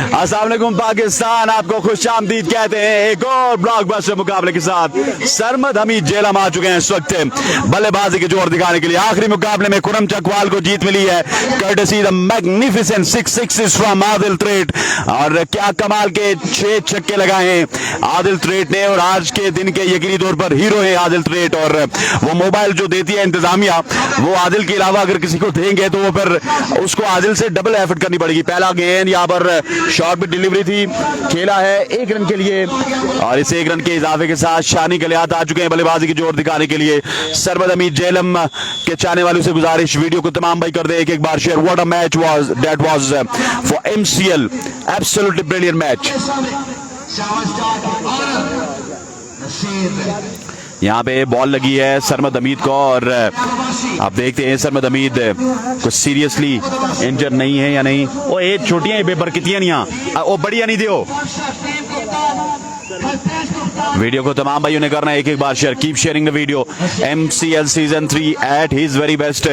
अस्सलाम वालेकुम पाकिस्तान, आपको खुशामदीद कहते हैं एक और ब्लॉकबस्टर मुकाबले के साथ। सरमद हमीद जेलम आ चुके हैं इस वक्त बल्लेबाजी के जोर दिखाने के लिए। आखिरी मुकाबले में खुरम चकवाल को जीत मिली है courtesy the magnificent 6 sixes from Adil त्रेट। और क्या कमाल के 6 छक्के लगाए हैं आदिल त्रेट ने, और आज के दिन के यकीनी तौर पर हीरो है आदिल त्रेट। और वो मोबाइल जो देती है इंतजामिया, वो आदिल के अलावा अगर किसी को देंगे तो वो फिर उसको आदिल से डबल एफर्ट करनी पड़ेगी। पहला गेंद यहाँ पर शॉर्ट पे डिलीवरी थी, खेला है 1 रन के लिए, और इस 1 रन के इजाफे के साथ शानी गलियात आ चुके हैं बल्लेबाजी की जोर दिखाने के लिए। सरमद हमीद जेलम के चाहने वालों से गुजारिश, वीडियो को तमाम भाई कर दे एक बार share. What a match was that was for MCL, absolutely brilliant match. यहाँ पे बॉल लगी है सरमद हमीद को, और आप देखते हैं सरमद हमीद कुछ सीरियसली इंजर नहीं है या नहीं। वो एक छोटियां बेबरकतियां नहीं, वो बढ़िया नहीं दियो। वीडियो को तमाम भाइयों ने करना है एक बार share. Keep sharing the video. MCL season 3 at his very best.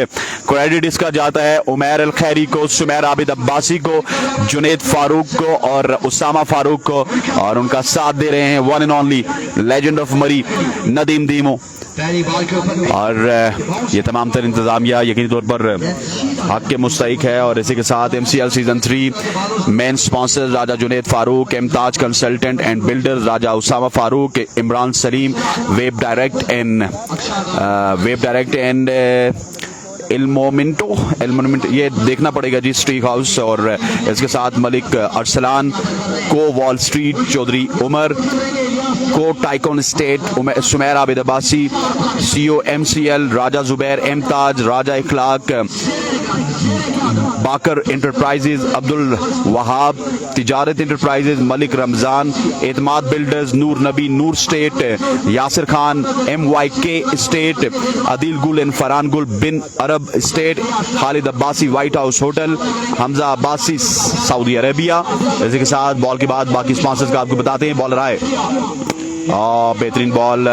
Credit इसका जाता है उमैर अल खैरी को, सुमैर आबिद अब्बासी को, जुनैद फारूक को और उसामा फारूक को, और उनका साथ दे रहे हैं one and only legend of मरी नदीम दीमो। और ये तमाम तर इंतजामिया यकीनी तौर पर हक के मुस्तहिक है। और इसी के साथ MCL season 3 main sponsor Raja Junaid Farooq, Imtaz consultant and builder Raja Usama Farooq, Imran Salim, web direct and एलमोमिंटो ये देखना पड़ेगा जी, स्ट्रीक हाउस। और इसके साथ मलिक अरसलान को, वॉल स्ट्रीट चौधरी उमर को, tycoon state Sumair Abid Abbasi, CEO MCL Raja Zubair, Imtaz Raja Ikhlaq, Baqar enterprises Abdul Wahab, Tijarat enterprises Malik Ramzan, Etmad builders Noor Nabi Noor state, Yasir Khan MYK state, Adeel Gul and Farhan Gul Bin Arab state, Khalid Abbasi white house hotel, Hamza Abbasi Saudi Arabia. इसी के साथ बॉल के बाद बाकी स्पॉन्सर्स का आपको बताते हैं। बॉलर आए बेहतरीन बॉल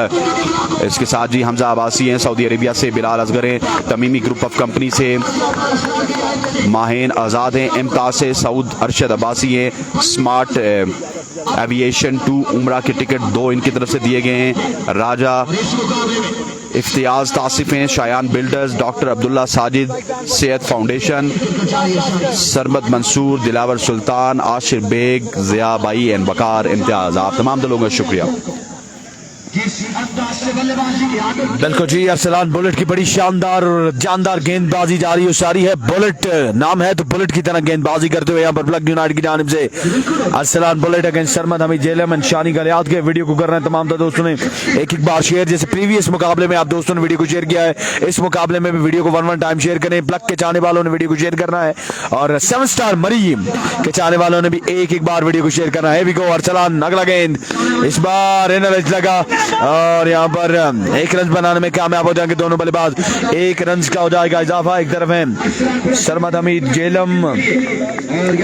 इसके साथ जी, हमजा अब्बासी हैं सऊदी अरेबिया से, बिलाल असगर हैं तमीमी ग्रुप ऑफ कंपनी से, माहिन आज़ाद हैं इमताज से, सऊद अरशद अब्बासी हैं स्मार्ट एविएशन 2 उमरा के टिकट 2 इनकी तरफ से दिए गए हैं। राजा इफ्तियाज तासिफ हैं Shayan builders, doctor Abdullah Sajid Sehat foundation, Sarmad Mansoor, Dilawar Sultan, Ashir Baig, Zia Bai and Baqar Imtiaz. आप तमाम लोगों का शुक्रिया। बिल्कुल जी, अरसलान बुलेट की बड़ी शानदार और जानदार गेंदबाजी जारी और सारी है। बुलेट नाम है तो बुलेट की तरह गेंदबाजी करते हुए यहाँ पर प्लग यूनाइटेड की जानिब से Arsalan bullet against Sarmad Hameed Jhelum and Shani Galiyat के। वीडियो को कर रहे हैं तमाम दोस्तों ने एक बार शेयर, जैसे प्रीवियस मुकाबले में आप दोस्तों ने वीडियो को शेयर किया है, इस मुकाबले में भी वीडियो को 1 टाइम शेयर करें। प्लग के चाहने वालों ने वीडियो को शेयर करना है, और 7 स्टार मरीम के चाहने वालों ने भी एक बार वीडियो को शेयर करना है। भी को अरसलान अगला गेंद इस बार एनालिस्ट लगा, और यहाँ पर 1 रन बनाने में कामयाब हो जाएंगे दोनों बल्लेबाज। 1 रन का हो जाएगा इजाफा। एक तरफ है सरमद हमीद जेलम,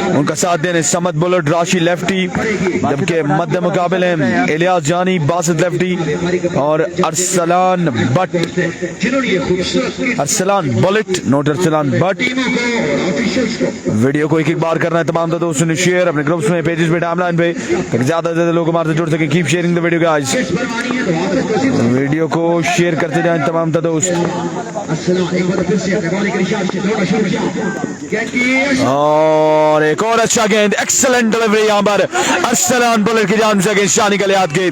उनका साथ देने समद बुलेट राशि लेफ्टी, जबकि मध्य मुकाबले हैं इलियास जानी बासित लेफ्टी और Arsalan but, Arsalan bullet note Arsalan but. Video को एक बार करना है तमाम दोस्तों ने शेयर अपने ग्रुप्स में, पेजेस पे, टाइमलाइन पे, ज्यादा से ज्यादा लोग हमारे से जुड़ सके। Keep sharing the video guys. Video को शेयर करते जाएं तमाम दोस्त। और एक और अच्छा गेंद, एक्सीलेंट डिलीवरी यहाँ पर अरसलान बुलेट की जानिब से अगेंस्ट शानी गलियात के।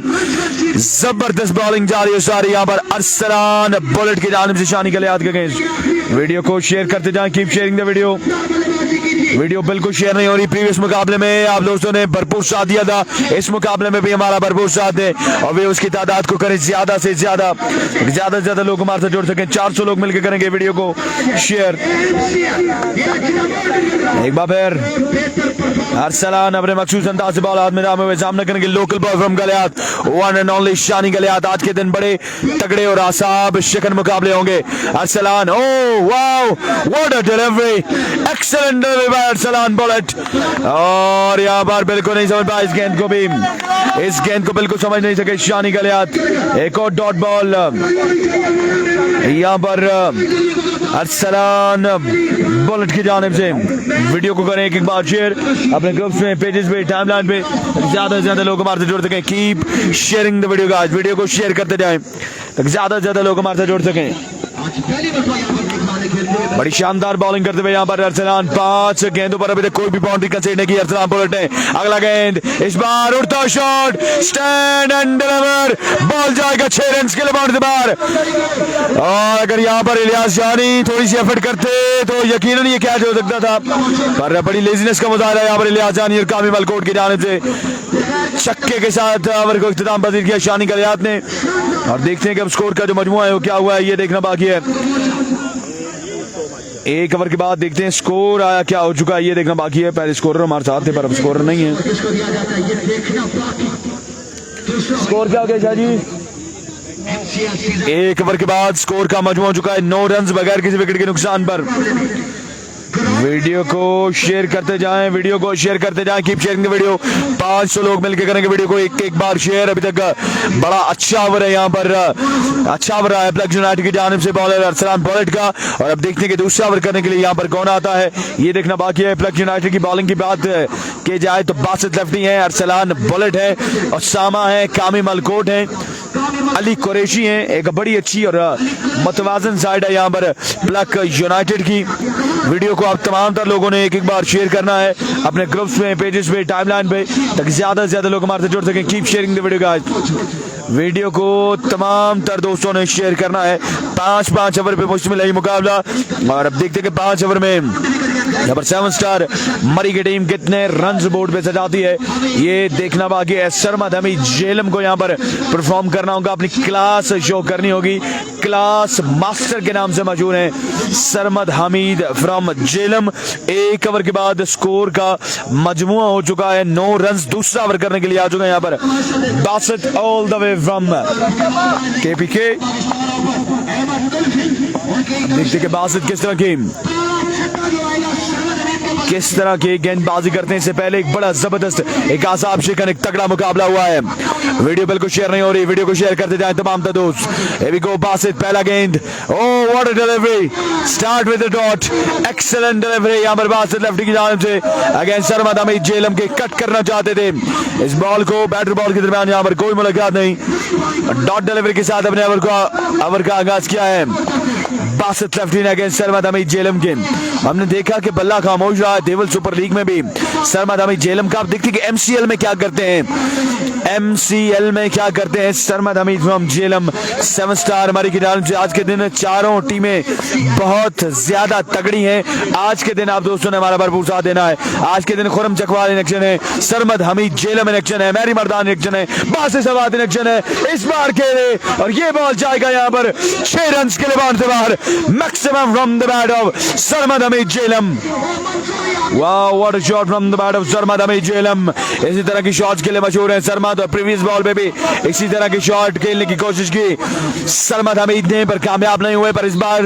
जबरदस्त बॉलिंग जारी है सारी यहाँ पर अरसलान बुलेट की जानिब से शानी गलियात के अगेंस्ट। वीडियो को शेयर करते जाएं, keep sharing the video. Video बिल्कुल शेयर नहीं हो रही। प्रीवियस मुकाबले में आप दोस्तों ने भरपूर साथ दिया था, इस मुकाबले में भी हमारा भरपूर साथ है, और वे उसकी तादाद को करें ज्यादा से ज्यादा लोग हमारे साथ जुड़ सकें। 400 लोग मिलकर करेंगे वीडियो को शेयर। एक बार फिर अरसलान अपने मखसूस अंदाज से बॉल हाथ में दामे हुए सामने करेंगे local boy from Galiyat, one and only Shani Galiyat. आज के दिन बड़े तगड़े और आसाब शिकन मुकाबले होंगे। Arsalan, oh wow what a delivery, excellent delivery by Arsalan Bullet. और यहाँ पर बिल्कुल नहीं समझ पाया इस गेंद को भी, इस गेंद को बिल्कुल समझ नहीं सके शानी गलियात। एक और डॉट बॉल यहाँ पर अरसलान बुलेट की जानिब से। वीडियो को करें एक बार शेयर अपने अपने ग्रुप्स में, पेजेस पे, टाइमलाइन पे ज्यादा से ज्यादा लोग हमारे से जुड़ सकें। Keep sharing the video guys, video को शेयर करते जाएं ताकि ज्यादा से ज्यादा लोग हमारे से जुड़ सकें। बड़ी शानदार बॉलिंग करते हुए यहाँ पर अरसलान, 5 गेंदों पर अभी तक कोई भी बाउंड्री कंसीडर नहीं की अरसलान बुलेट ने। अगला गेंद, इस बार उड़ता shot, stand and deliver, ball जाएगा 6 रन के लिए बाउंड्री से बाहर। और अगर यहाँ पर इलियास जानी थोड़ी सी एफर्ट करते तो यकीनन ये कैच हो सकता था, पर बड़ी लेजीनेस का मुजाहरा यहाँ पर इलियास जानी और कामी मलकोट की जानिब से छक्के के साथ ओवर को इख्तिताम पसीर किया शानी गलियात ने। और देखते हैं कि अब स्कोर का जो मजमुआ है वो क्या हुआ है, ये देखना बाकी है। एक ओवर के बाद देखते हैं स्कोर आया क्या हो चुका है, ये देखना बाकी है। पहले स्कोरर हमारे साथ थे पर अब स्कोरर नहीं है। स्कोर क्या हो गया जी? एक ओवर के बाद स्कोर का मजमू हो चुका है 9 रन बगैर किसी विकेट के नुकसान पर। वीडियो को शेयर करते जाएं, वीडियो को शेयर करते जाएं, कीप शेयरिंग द वीडियो। 500 लोग मिलकर करेंगे वीडियो को एक बार शेयर। अभी तक बड़ा अच्छा ओवर है यहाँ पर, अच्छा ओवर है प्लग यूनाइटेड की जानिब से बॉलर अरसलान बुलेट का। और अब देखते हैं कि दूसरा ओवर करने के लिए यहाँ पर कौन आता है, ये देखना बाकी है। प्लग यूनाइटेड की बॉलिंग की बात की जाए तो बासित लफ्टी है, अरसलान बुलेट है, उसामा है, कामी मलकोट है, अली कुरैशी है। एक बड़ी अच्छी और मतवाजन साइड है यहाँ पर प्लग यूनाइटेड की। वीडियो को आप तमाम तर लोगों ने एक बार शेयर करना है अपने ग्रुप्स में, पेजेस पे, टाइमलाइन पे, ताकि ज्यादा से ज्यादा लोग हमारे से जुड़ सकें। Keep sharing the video guys, video को तमाम तर दोस्तों ने शेयर करना है। 5 ओवर पे मुश्तमिल है मुकाबला। और अब देखते हैं कि 5 ओवर में यहाँ पर 7 स्टार मरी की टीम कितने रन बोर्ड पे सजाती है, ये देखना बाकी है। सरमद हमीद जेलम को यहाँ पर परफॉर्म करना होगा, अपनी क्लास शो करनी होगी। क्लास मास्टर के नाम से मशहूर है सरमद हमीद फ्रॉम जेलम। एक ओवर के बाद स्कोर का मजमुआ हो चुका है 9 रन। दूसरा ओवर करने के लिए आ चुका है यहाँ पर Basit all the way from KPK. देखते कि बासित किस तरह की गेंदबाजी करते हैं। इससे पहले एक बड़ा जबरदस्त, एक आसाब शिकन, एक तगड़ा मुकाबला हुआ है। वीडियो बिल्कुल शेयर नहीं हो रही, वीडियो को शेयर करते जाएं तमाम दोस्त। Here we go, बासित, पहला गेंद, oh what a delivery, start with the dot, excellent delivery यहाँ पर बासित लेफ्टी की जानिब से। अगेन सरमद हमीद जेलम के कट करना चाहते थे इस बॉल को, बैटर बॉल के दरमियान यहाँ पर कोई मुलाकात नहीं। डॉट डिलीवरी के साथ अपने ओवर का आगाज किया है बासित लेफ्टी ने अगेंस्ट सरमद हमीद जेलम के। हमने देखा कि बल्ला खामोश रहा है देवल सुपर लीग में भी सरमद हमीद जेलम का। आप देखते कि एमसीएल में क्या करते हैं, एमसीएल में क्या करते हैं सरमद हमीद फ्रॉम जेलम। 7 स्टार हमारी की जानिब से आज के दिन चारों टीमें बहुत ज्यादा तगड़ी हैं। आज के दिन आप दोस्तों ने हमारा भरपूर साथ देना है। आज के दिन खुरम चकवाल इन एक्शन है, सरमद हमीद जेलम इन एक्शन है, मैरी मर्दान एक्शन है, बासित सवाद इन एक्शन है इस बार के लिए। और ये बॉल जाएगा यहाँ पर 6 रन के लिए बाउंड से बाहर, maximum from the bat of Sarmad Hameed Jhelum. वाह what a shot from the bat of Sarmad Hameed Jhelum. इसी तरह की शॉट्स के लिए मशहूर है सरमद, और प्रीवियस बॉल पे भी इसी तरह की शॉट खेलने की कोशिश की सरमद हमीद ने, पर कामयाब नहीं हुए। पर इस बार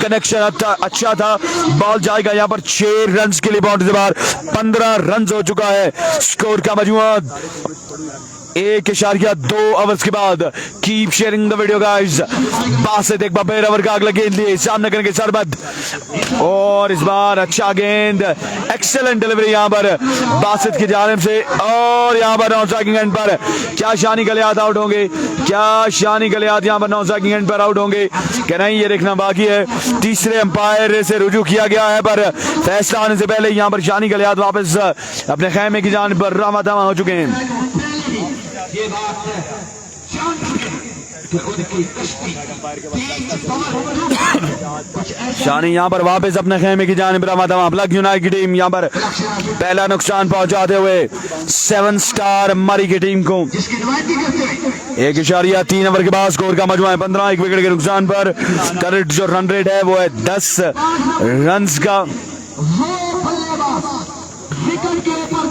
कनेक्शन अच्छा था, बॉल जाएगा यहाँ पर 6 रन के लिए बाउंड्री से बाहर। 15 रन हो चुका है स्कोर का मजमुआ 1.2 ओवर्स के बाद। Keep sharing the video guys. Basit एक बार ओवर का अगला गेंद लिए सामने करेंगे सरमद, और इस बार अच्छा गेंद, एक्सेलेंट डिलीवरी यहाँ पर बासित की जानिब से। और यहाँ पर नॉन स्ट्राइकिंग एंड पर क्या शानी गलियात आउट होंगे, क्या शानी गलियात यहाँ पर नॉन स्ट्राइकिंग एंड पर आउट होंगे कि नहीं, ये देखना बाकी है। तीसरे अंपायर से रुजू किया गया है, पर फैसला आने से पहले यहाँ पर शानी गलियात वापस अपने खेमे की जानिब पर रामा दामा हो चुके हैं। शानी यहाँ पर वापस अपने खेमे की जानिब रवा दवा। प्लग यूनाइटेड की टीम यहाँ पर पहला नुकसान पहुंचाते हुए 7 स्टार मरी की टीम को 1.3 ओवर के बाद स्कोर का मजमू है 15, 1 विकेट के नुकसान पर। करंट जो रन रेट है वो है 10 रन का।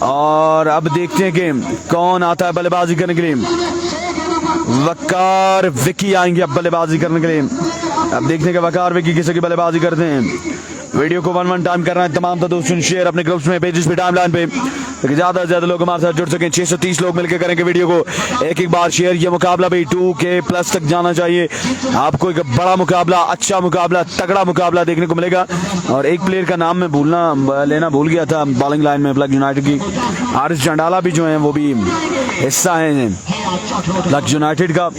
और अब देखते हैं कि कौन आता है बल्लेबाजी करने के लिए। वकार विकी आएंगे अब बल्लेबाजी करने के लिए। अब देखते हैं कि वकार विकी किसी की बल्लेबाजी करते हैं। वीडियो को 1 टाइम करना है तमाम दोस्तों, शेयर अपने ग्रुप्स में, पेजेस पे, टाइमलाइन पे, ताकि ज्यादा से ज्यादा लोग हमारे साथ जुड़ सकें। 630 लोग मिलकर करेंगे वीडियो को एक बार शेयर। ये मुकाबला भी 2K प्लस तक जाना चाहिए। आपको एक बड़ा मुकाबला, अच्छा मुकाबला, तगड़ा मुकाबला देखने को मिलेगा। और एक प्लेयर का नाम मैं लेना भूल गया था बॉलिंग लाइन में प्लग यूनाइटेड की, आरिस चंडाला भी जो है वो भी हिस्सा है प्लग यूनाइटेड का।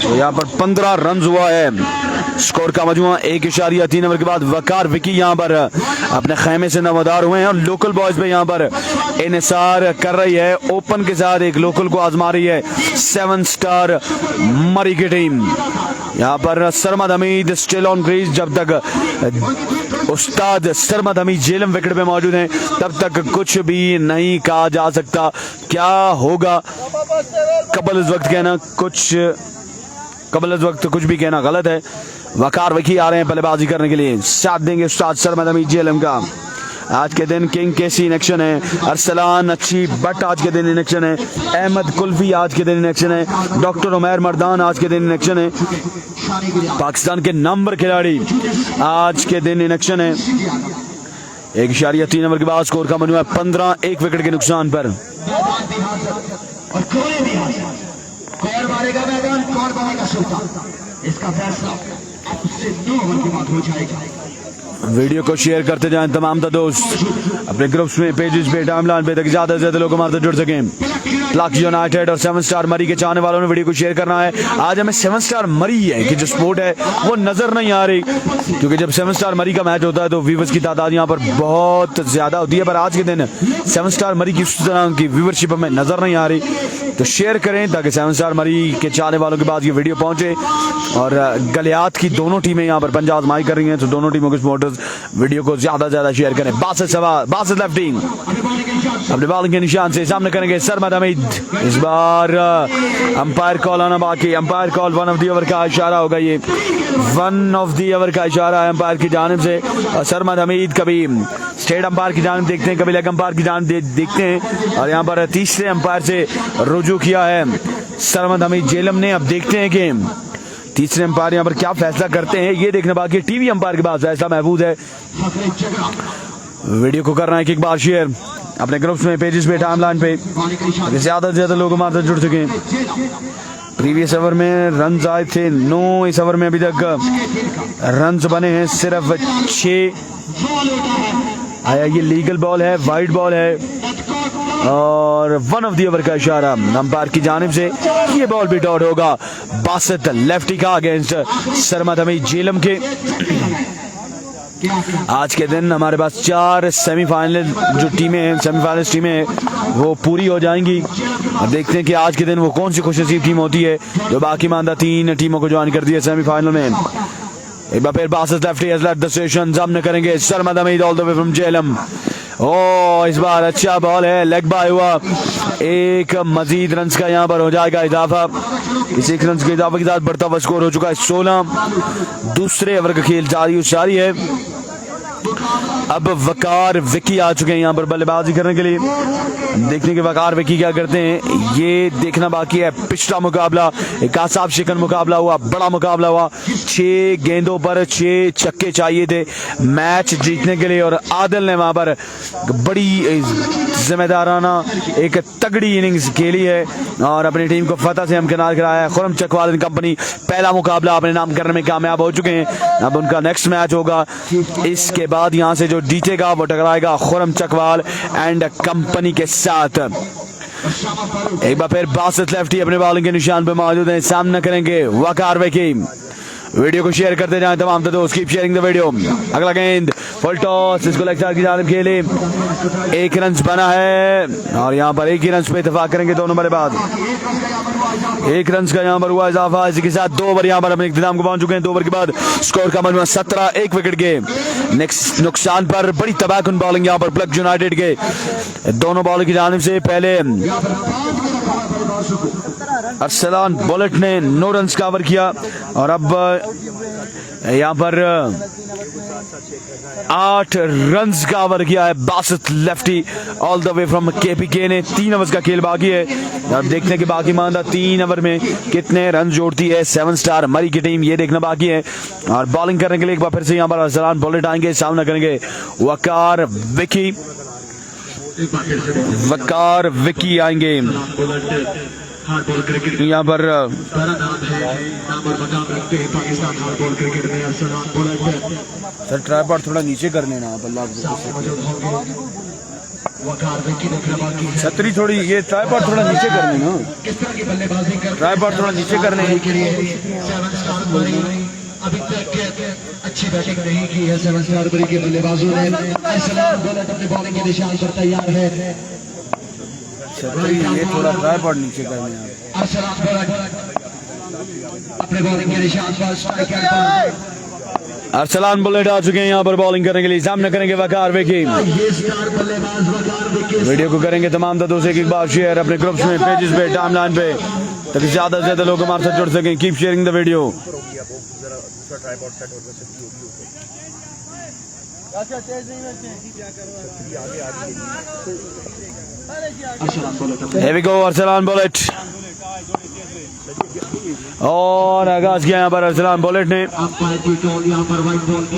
तो यहाँ पर 15 रन हुआ है। स्कोर का मजमुआ 1.3 ओवर के बाद वकार विकी यहाँ पर अपने खेमे से नवादार हुए हैं। और लोकल बॉयज पे यहाँ पर इनसार कर रही है। ओपन के साथ एक लोकल को आजमा रही है 7 स्टार मरी की टीम। यहाँ पर Sarmad Hamid still on crease. जब तक उस्ताद सरमद हमीद जेलम विकेट पे मौजूद हैं तब तक कुछ भी नहीं कहा जा सकता। क्या होगा कबल इस वक्त कुछ भी कहना गलत है। वकार विकी आ रहे हैं बल्लेबाजी करने के लिए, साथ देंगे उस्ताद सरमद हमीद जेलम का। आज के दिन किंग केसी इन एक्शन है, अरसलान अच्छी बट आज के दिन इन एक्शन है, अहमद कुल्फी आज के दिन इन एक्शन है, डॉक्टर उमैर मर्दान आज के दिन इन एक्शन है। पाकिस्तान के नंबर खिलाड़ी आज के दिन इन एक्शन है। 1.3 ओवर के बाद स्कोर का मजमुआ 15, 1 विकेट के नुकसान पर। कौन मारेगा मैदान, कौन बनेगा सुल्तान, इसका फैसला अब उससे 9 ओवर के बाद हो जाएगा। वीडियो को शेयर करते जाएं तमाम दोस्त अपने ग्रुप्स में, पेजेस पे, टाइमलाइन पे, ताकि ज्यादा से ज्यादा लोग हमारे साथ जुड़ सकें। प्लग यूनाइटेड और 7 स्टार मरी के चाहने वालों ने वीडियो को शेयर करना है। आज हमें 7 स्टार मरी है कि जो स्पोर्ट है वो नजर नहीं आ रही, क्योंकि जब 7 स्टार मरी का मैच होता है तो व्यूवर्स की तादाद यहाँ पर बहुत ज्यादा होती है। पर आज के दिन 7 स्टार मरी की उस तरह की व्यूवरशिप हमें नजर नहीं आ रही। तो शेयर करें ताकि 7 स्टार मरी के चाहने वालों के पास ये वीडियो पहुंचे। और गलियात की दोनों टीमें यहाँ पर पंजा आजमाई कर रही हैं, तो दोनों टीमों के सपोर्टर्स वीडियो को ज्यादा से ज्यादा शेयर करें। बासित लेफ्टिंग अपने बॉलिंग के निशान से सामने करेंगे सरमद हमीद। इस बार अंपायर कॉल आना बाकी। Umpire call 1 of the over का इशारा होगा। ये 1 ऑफ द ओवर का इशारा है अंपायर की जानिब से। और सरमद हमीद कभी स्टेट अंपायर की जानिब देखते हैं, कभी लेग अंपायर की जानिब देखते हैं। और यहाँ पर तीसरे अंपायर से रुजू किया है सरमद हमीद जेलम ने। अब देखते हैं कि तीसरे अंपायर यहाँ पर क्या फैसला करते हैं, ये देखने बाकी। टीवी अंपायर के पास फैसला महफूज है। वीडियो को करना है एक बार शेयर अपने ग्रुप्स में, पेजेस पे, टाइमलाइन पे, ज्यादा से ज्यादा लोग हमारे साथ जुड़ चुके हैं। प्रीवियस ओवर में रन आए थे 9, इस ओवर में अभी तक रन बने हैं सिर्फ 6। आया ये लीगल बॉल है, वाइड बॉल है और 1 ऑफ द ओवर का इशारा अंपायर की जानिब से। ये बॉल भी डॉट होगा बासित लेफ्टी का अगेंस्ट सरमद हमीद जेलम के। आज के दिन हमारे पास 4 सेमीफाइनल जो टीमें हैं, सेमीफाइनलिस्ट टीमें हैं, वो पूरी हो जाएंगी। अब देखते हैं कि आज के दिन वो कौन सी खुशनसीब टीम होती है जो बाकी मानदा 3 टीमों को ज्वाइन कर दिया सेमीफाइनल में। एक बार फिर Basit lefty has left the station, सामने करेंगे Sarmad Hameed all the way from Jhelum. ओ इस बार अच्छा बॉल है, लेग बाय हुआ। एक मजीद रन का यहाँ पर हो जाएगा इजाफा। इस 1 रन के इजाफे के साथ बढ़ता हुआ स्कोर हो चुका है 16। दूसरे ओवर का खेल जारी है। अब वकार विकी आ चुके हैं यहाँ पर बल्लेबाजी करने के लिए। देखने के वकार विकी क्या करते हैं ये देखना बाकी है। पिछला मुकाबला एक आसाब शिकन मुकाबला हुआ, बड़ा मुकाबला हुआ। 6 गेंदों पर 6 छक्के चाहिए थे मैच जीतने के लिए। और आदिल ने वहां पर बड़ी जिम्मेदाराना एक तगड़ी इनिंग्स खेली है और अपनी टीम को फतह से हमकिनार कराया है। खुरम चकवाल कंपनी पहला मुकाबला अपने नाम करने में कामयाब हो चुके हैं। अब उनका नेक्स्ट मैच होगा, इसके बाद यहाँ से जो जीतेगा वो टकराएगा खुरम चकवाल एंड कंपनी के साथ। एक बार फिर बासित लेफ्टी अपने बॉलिंग के निशान पे मौजूद है, सामना करेंगे वकार विकी। वीडियो को शेयर करते जाएं तमाम दोस्त, कीप शेयरिंग द वीडियो। अगला गेंद फुल टॉस, इसको लेग साइड की जानिब खेले। 1 रन बना है और यहाँ पर 1 ही रन पे इत्तेफाक करेंगे दोनों बल्लेबाज। 1 रन का यहाँ पर हुआ इजाफा। इसी के साथ 2 ओवर यहाँ पर अपने इख्तिताम को पहुंच चुके हैं। 2 ओवर के बाद स्कोर का मजमुआ 17, 1 विकेट के नेक्स्ट नुकसान पर। बड़ी तबाहकुन बॉलिंग यहाँ पर प्लग यूनाइटेड के दोनों बॉलर की जानिब से। पहले अरसलान बुलेट ने 9 रन कवर किया और अब यहाँ पर 8 रन कवर किया है Basit lefty all the way from KPK ने। 3 ओवर का खेल बाकी है। अब देखते हैं कि बाकी मानदा 3 ओवर में कितने रन जोड़ती है 7 स्टार मरी की टीम, ये देखना बाकी है। और बॉलिंग करने के लिए एक बार फिर से यहाँ पर अरसलान बुलेट आएंगे, सामना करेंगे वकार विकी। वकार विकी आएंगे हार्डबॉल क्रिकेट यहाँ पर। बड़ा नाम है, नाम और मकाम रखते हैं पाकिस्तान हार्डबॉल क्रिकेट में। अरसलान बुलंद सर ट्राइपॉड थोड़ा नीचे करने ना बल्ला मौजूद होंगे। वकार विकी ने बाकी है। छतरी थोड़ी ये ट्राइपॉड थोड़ा नीचे करने ना, किस तरह की बल्लेबाजी कर ट्राइपॉड थोड़ा नीचे करने के लिए 7 स्टार बरी अभी तक अच्छी बैटिंग नहीं की है 7 स्टार बरी के बल्लेबाजों ने। अरसलान बुलंद अपने बॉलिंग के निशान पर तैयार है। छतरी ये थोड़ा ट्राइपॉड नीचे करने आप। अरसलान बुलंद अपने बॉलिंग के निशान पर स्ट्राइक पर अरसलान बुलेट आ चुके हैं यहाँ पर बॉलिंग करने के लिए। सामने करेंगे वकार विकी। ये स्टार बल्लेबाज वकार विकी वीडियो को करेंगे तमाम दोस्तों से एक बार शेयर अपने ग्रुप्स में, पेजेस पे, टाइमलाइन पे, ताकि ज्यादा से ज्यादा लोग हमारे साथ जुड़ सकें। Keep sharing the video. Here we go, Arsalan Bullet. और आगाज किया यहाँ पर अरसलान बुलेट ने।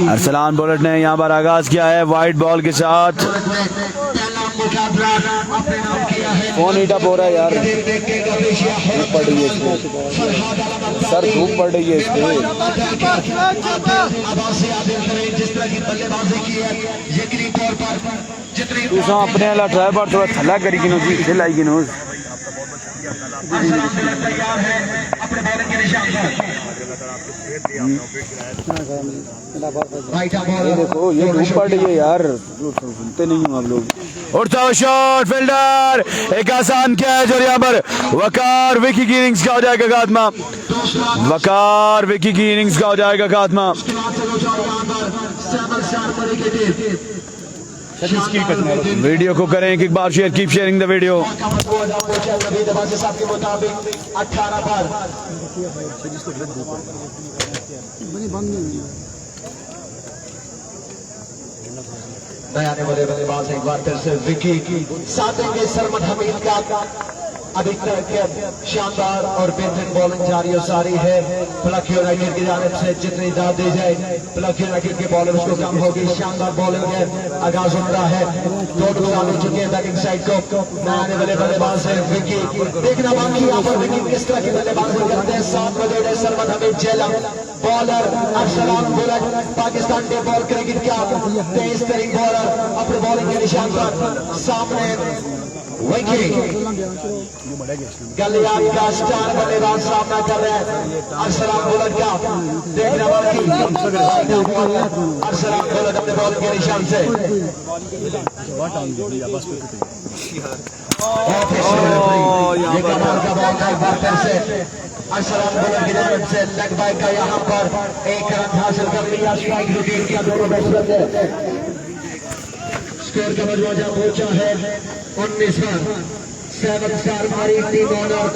अरसलान बुलेट ने यहाँ पर आगाज किया है वाइट बॉल के साथ। फोन हीट अप हो रहा है यार, धूप पड़ रही है इसमें, सर धूप पड़ रही है इसमें। तू अपने वाला ट्राइपॉड थोड़ा थला करी गिनो जी, लाई गिनो। ये देखो ये धूप पड़ रही है यार, सुनते नहीं हो आप लोग। उठता हुआ शॉट फील्डर, एक आसान कैच और यहाँ पर वकार विकी की इनिंग्स का हो जाएगा खात्मा। वकार विकी की इनिंग्स का हो जाएगा खात्मा। वीडियो को करें एक बार share, keep sharing the video. नया वाले बल्लेबाज एक बार फिर से विकी साथ देंगे सरमद हमीद का। अभी तक शानदार और बेहतरीन बॉलिंग जारी और सारी है प्लक यूनाइटेड की जानिब से। जितनी दाद दी जाए प्लक यूनाइटेड के बॉलर्स को कम होगी। शानदार बॉलिंग है, आगाज हो रहा है, 2 नुकसान हो चुके हैं बैटिंग साइड को। नया वाले बल्लेबाज है विकी, देखना बाकी यहाँ पर विकी किस तरह की बल्लेबाजी करते हैं। 7 बजे सरमद हमीद जेलम बॉलर अरसलान बुलंद पाकिस्तान के बॉल क्रिकेट का तेज तरीन बॉलर अपने बॉलिंग के निशान पर। सामने विकी गलियात का स्टार बल्लेबाज सामना कर रहे हैं अरसलान बुलंद का। देखना बाकी अरसलान बुलंद अपने बॉलिंग के निशान से। ये कमाल का बॉल है एक बार फिर से अरसलान बुलंद की जानिब से। लेग बाय का यहाँ पर 1 रन हासिल कर लिया। स्ट्राइक विकेट किया दोनों बैट्समैन ने। स्कोर का मजमूआ जहां पहुंचा है 19 रन। 7 स्टार मारी टीम ऑनर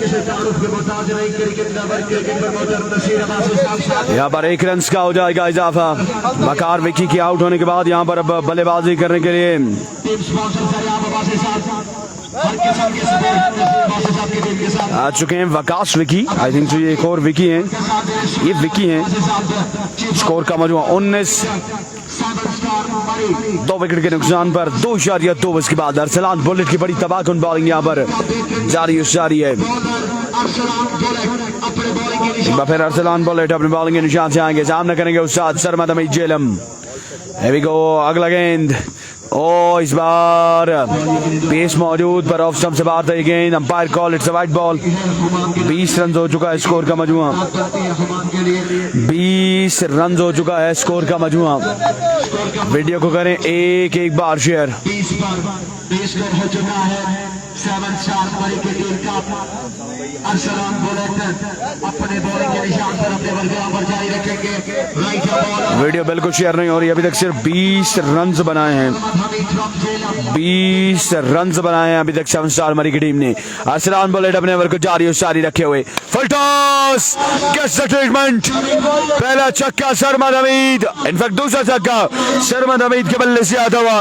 किसी तारुफ के मोहताज नहीं। Cricket lover cricket promoter Nasir Abbas sahab यहाँ पर 1 रन का हो जाएगा इजाफा। वकार विकी के आउट होने के बाद यहाँ पर अब बल्लेबाजी करने के लिए टीम स्पॉन्सर सरियाब अब्बास साहब हर किस्म के सपोर्ट अब्बास साहब की टीम के साथ आ चुके हैं। वकाश विकी, आई थिंक तो ये एक और विकी हैं, ये विकी हैं। स्कोर का मजमूआ 19। 2 विकेट के नुकसान पर 2.2 बस के बाद अरसलान बुलेट की बड़ी तबाहकुन बॉलिंग यहाँ पर जारी है। एक बार फिर अरसलान बुलेट अपने बॉलिंग के निशान से आएंगे। सामने करेंगे उस्ताद Sarmad Hameed Jhelum. Here we go, अगला गेंद। ओ इस बार पेस मौजूद पर ऑफ स्टंप से बाहर था ये गेंद। Umpire call it's a wide ball. 20 run हो चुका है स्कोर का मजमूआ। 20 रन हो चुका है स्कोर का मजमूआ। वीडियो को करें एक बार शेयर। 20 रन हो चुका है 7 स्टार बड़ी की टीम का। अरसलान बुलंद अपने बॉलिंग के निशान पर अपने बल्लेबाज पर जारी रखेंगे। राइट बॉलर वीडियो बिल्कुल शेयर नहीं हो रही, अभी तक सिर्फ 20 रन बनाए हैं। 20 रन बनाए हैं अभी तक 7 स्टार मरी की टीम ने। अरसलान बुलेट अपने ओवर को जारी और सारी रखे हुए। Full toss, catch the treatment. पहला छक्का सरमद हमीद, इनफैक्ट दूसरा छक्का सरमद हमीद के बल्ले से आता हुआ।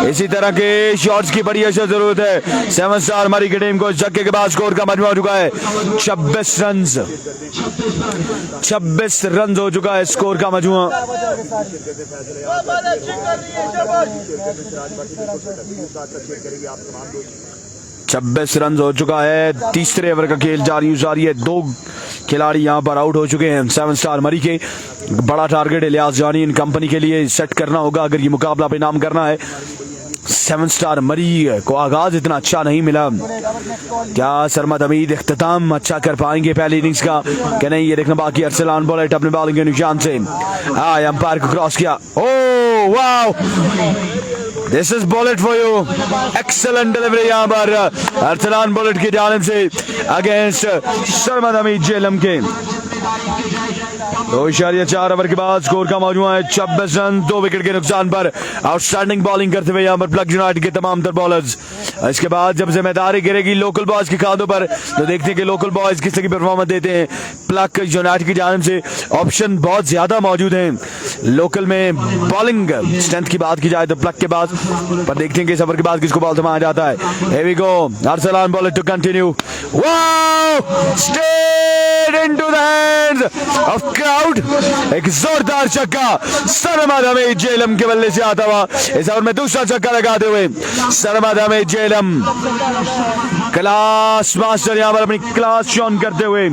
इसी तरह के शॉट्स की बड़ी जरूरत है 7 स्टार मरी की टीम को। छक्के के बाद स्कोर का मजमूआ हो चुका है 26 रन। 26 रन हो चुका है स्कोर का मजमूआ। 26 रन हो चुका है। तीसरे ओवर का खेल जारी है। 2 खिलाड़ी यहाँ पर आउट हो चुके हैं 7 स्टार मरी के। बड़ा टारगेट इलियास जानी इन कंपनी के लिए सेट करना होगा अगर ये मुकाबला पे नाम करना है। 7 स्टार मरी को आगाज इतना अच्छा नहीं मिला। क्या सरमद हमीद इख्तिताम अच्छा कर पाएंगे पहली इनिंग्स का कि नहीं, ये देखना बाकी। अरसलान बुलेट अपने बॉलिंग के निशान से अंपायर को क्रॉस किया। Oh wow, this is bullet for you. Excellent delivery यहाँ पर अरसलान बुलेट की जानिब से अगेंस्ट सरमद हमीद जेलम के। 2.4 ओवर के बाद स्कोर का मौजूद है 26 रन 2 विकेट के नुकसान पर। आउटस्टैंडिंग बॉलिंग करते हुए यहाँ पर प्लग यूनाइटेड के तमाम तर बॉलर्स। इसके बाद जब जिम्मेदारी गिरेगी लोकल बॉयज के खातों पर तो देखते हैं कि लोकल बॉयज किस तरह की परफॉर्मेंस देते हैं। प्लग यूनाइटेड की जानिब से ऑप्शन बहुत ज्यादा मौजूद हैं लोकल में। बॉलिंग स्ट्रेंथ की बात की जाए तो प्लग के बाद पर देखते हैं कि इस ओवर के बाद किसको बॉल थमाया जाता है। Here we go, Arsalan bowler to continue. Wow, straight into the hands of crowd. एक जोरदार छक्का सरमद हमीद जेलम के बल्ले से आता हुआ इस ओवर में दूसरा छक्का लगाते हुए सरमद हमीद जेलम क्लास मास्टर यहाँ पर अपनी क्लास शोन करते हुए।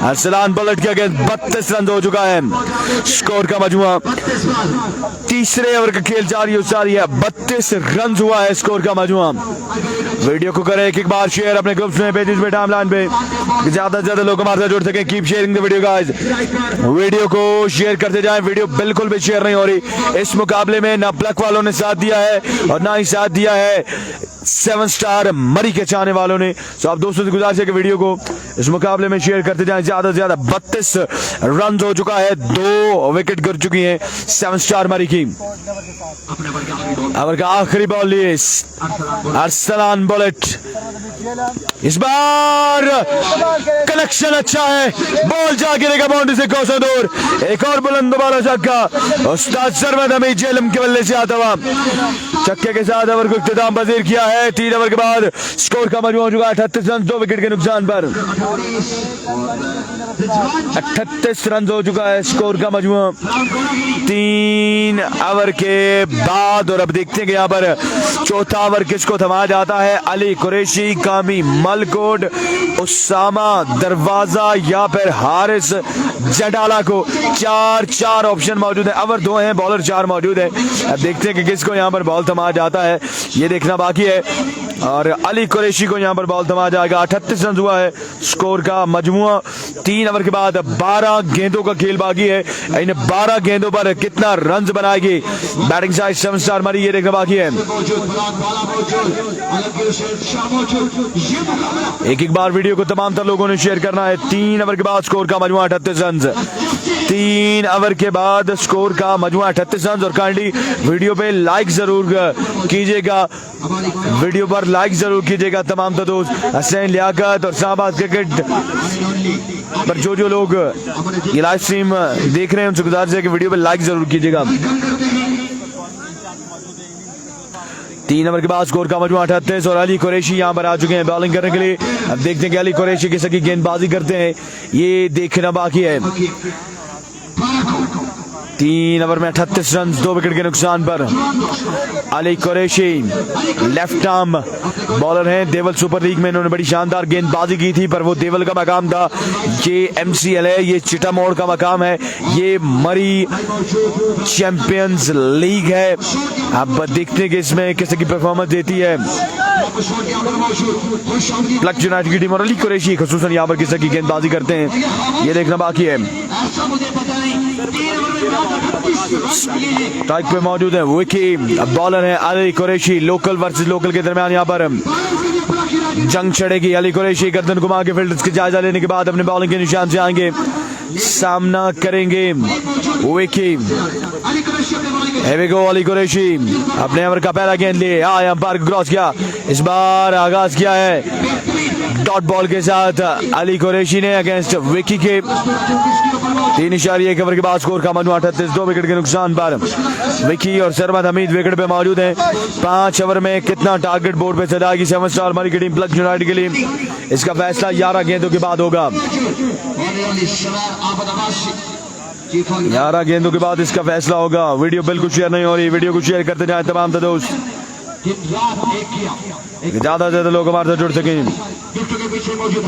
अरसलान बुलेट के अगेंस्ट 32 रन हो चुका है। स्कोर का मजमुआ तीसरे ओवर का खेल जारी है। 32 रन हुआ है स्कोर का मजमुआ। वीडियो को करें एक बार शेयर अपने ग्रुप्स में, पेजेस पे, टाइमलाइन पे, ज्यादा से ज्यादा लोग हमारे साथ जुड़ सके। Keep sharing the video guys. Video को शेयर करते जाएं। वीडियो बिल्कुल भी शेयर नहीं हो रही इस मुकाबले में। ना प्लक वालों ने साथ दिया है और ना ही साथ दिया है 7 स्टार मरी के चाहने वालों ने। तो आप दोस्तों से गुजारिश है कि वीडियो को इस मुकाबले में शेयर करते जाएं ज्यादा से ज्यादा। 32 रन हो चुका है। 2 विकेट गिर चुकी हैं 7 स्टार मरी की। ओवर का आखिरी बॉल लिए अरसलान बुलेट। इस बार कनेक्शन अच्छा है, बॉल जा गिरेगा बाउंड्री से कोसों दूर। एक और बुलंद दोबारा छक्का उस्ताद सरमद हमीद जेलम के बल्ले से आता हुआ। छक्के के साथ ओवर को इख्तिताम पजीर किया है। 3 ओवर के बाद स्कोर का मजमूआ हो चुका है 38 रन 2 विकेट के नुकसान पर। 38 रन हो चुका है स्कोर का मजमूआ 3 ओवर के बाद। और अब देखते हैं कि यहाँ पर चौथा ओवर किसको थमाया जाता है। अली कुरैशी, कामी मलकोट, उसामा दरवाजा या फिर हारिस जडाला को 4 ऑप्शन मौजूद है। ओवर 2 हैं, बॉलर 4 मौजूद है। अब देखते हैं कि किसको यहाँ पर बॉल थमाया जाता है, ये देखना बाकी है। और अली कुरैशी को यहाँ पर बॉल थमाया जाएगा। 38 रन हुआ है स्कोर का मजमुआ। 3 ओवर के बाद 12 गेंदों का खेल बाकी है। इन 12 गेंदों पर कितना रन बनाएगी बैटिंग साइड 7 स्टार मरी, ये देखना बाकी है। एक बार वीडियो को तमाम तर लोगों ने शेयर करना है। 3 ओवर के बाद स्कोर का मजमुआ 38 रन। 3 ओवर के बाद स्कोर का मजमुआ 38 रन। और काइंडली वीडियो पे लाइक जरूर कीजिएगा, वीडियो पर लाइक जरूर कीजिएगा तमाम तो दोस्त। हसैन लियाकत और शाहबाज क्रिकेट पर जो लोग ये लाइव स्ट्रीम देख रहे हैं उनसे गुजारिश है कि वीडियो पर लाइक जरूर कीजिएगा। 3 ओवर के बाद स्कोर का मजमुआ 38 और अली कुरैशी यहाँ पर आ चुके हैं बॉलिंग करने के लिए। अब देखते हैं कि अली कुरैशी किस की गेंदबाजी करते हैं, ये देखना बाकी है। 3 ओवर में 38 रन 2 विकेट के नुकसान पर। Ali Qureshi left arm bowler हैं। देवल सुपर लीग में इन्होंने बड़ी शानदार गेंदबाजी की थी पर वो देवल का मकाम था। ये MCL है, ये चिटा मोड़ का मकाम है, ये मरी चैंपियंस लीग है। अब देखते हैं कि इसमें किस की परफॉर्मेंस देती है प्लग यूनाइटेड की टीम। और अली कुरैशी खुसूसन यहाँ पर किस की गेंदबाजी करते हैं, ये देखना बाकी है। स्ट्राइक पे मौजूद है विकी, बॉलर है Ali Qureshi. Local versus local के दरमियान यहाँ पर जंग छड़ेगी। अली कुरैशी गर्दन घुमा के फील्डर्स की जायजा लेने के बाद अपने बॉलिंग के निशान से आएंगे, सामना करेंगे विकी। अली कुरैशी अपने ओवर का पहला गेंद लिए अंपायर को क्रॉस किया। इस बार आगाज किया है डॉट बॉल के साथ अली कुरैशी ने अगेंस्ट विकी के। 3.1 ओवर के बाद स्कोर का मजमुआ 38 2 विकेट के नुकसान पर। विकी और सरमद हमीद विकेट पे मौजूद हैं। 5 ओवर में कितना टारगेट बोर्ड पे सजाएगी 7 स्टार मरी की टीम प्लग यूनाइटेड के लिए, इसका फैसला 11 गेंदों के बाद होगा। 11 गेंदों के बाद इसका फैसला होगा। वीडियो बिल्कुल शेयर नहीं हो रही, वीडियो को शेयर करते जाएं तमाम दोस्त, ज्यादा से ज्यादा लोग हमारे साथ जुड़ सकें। के पीछे मौजूद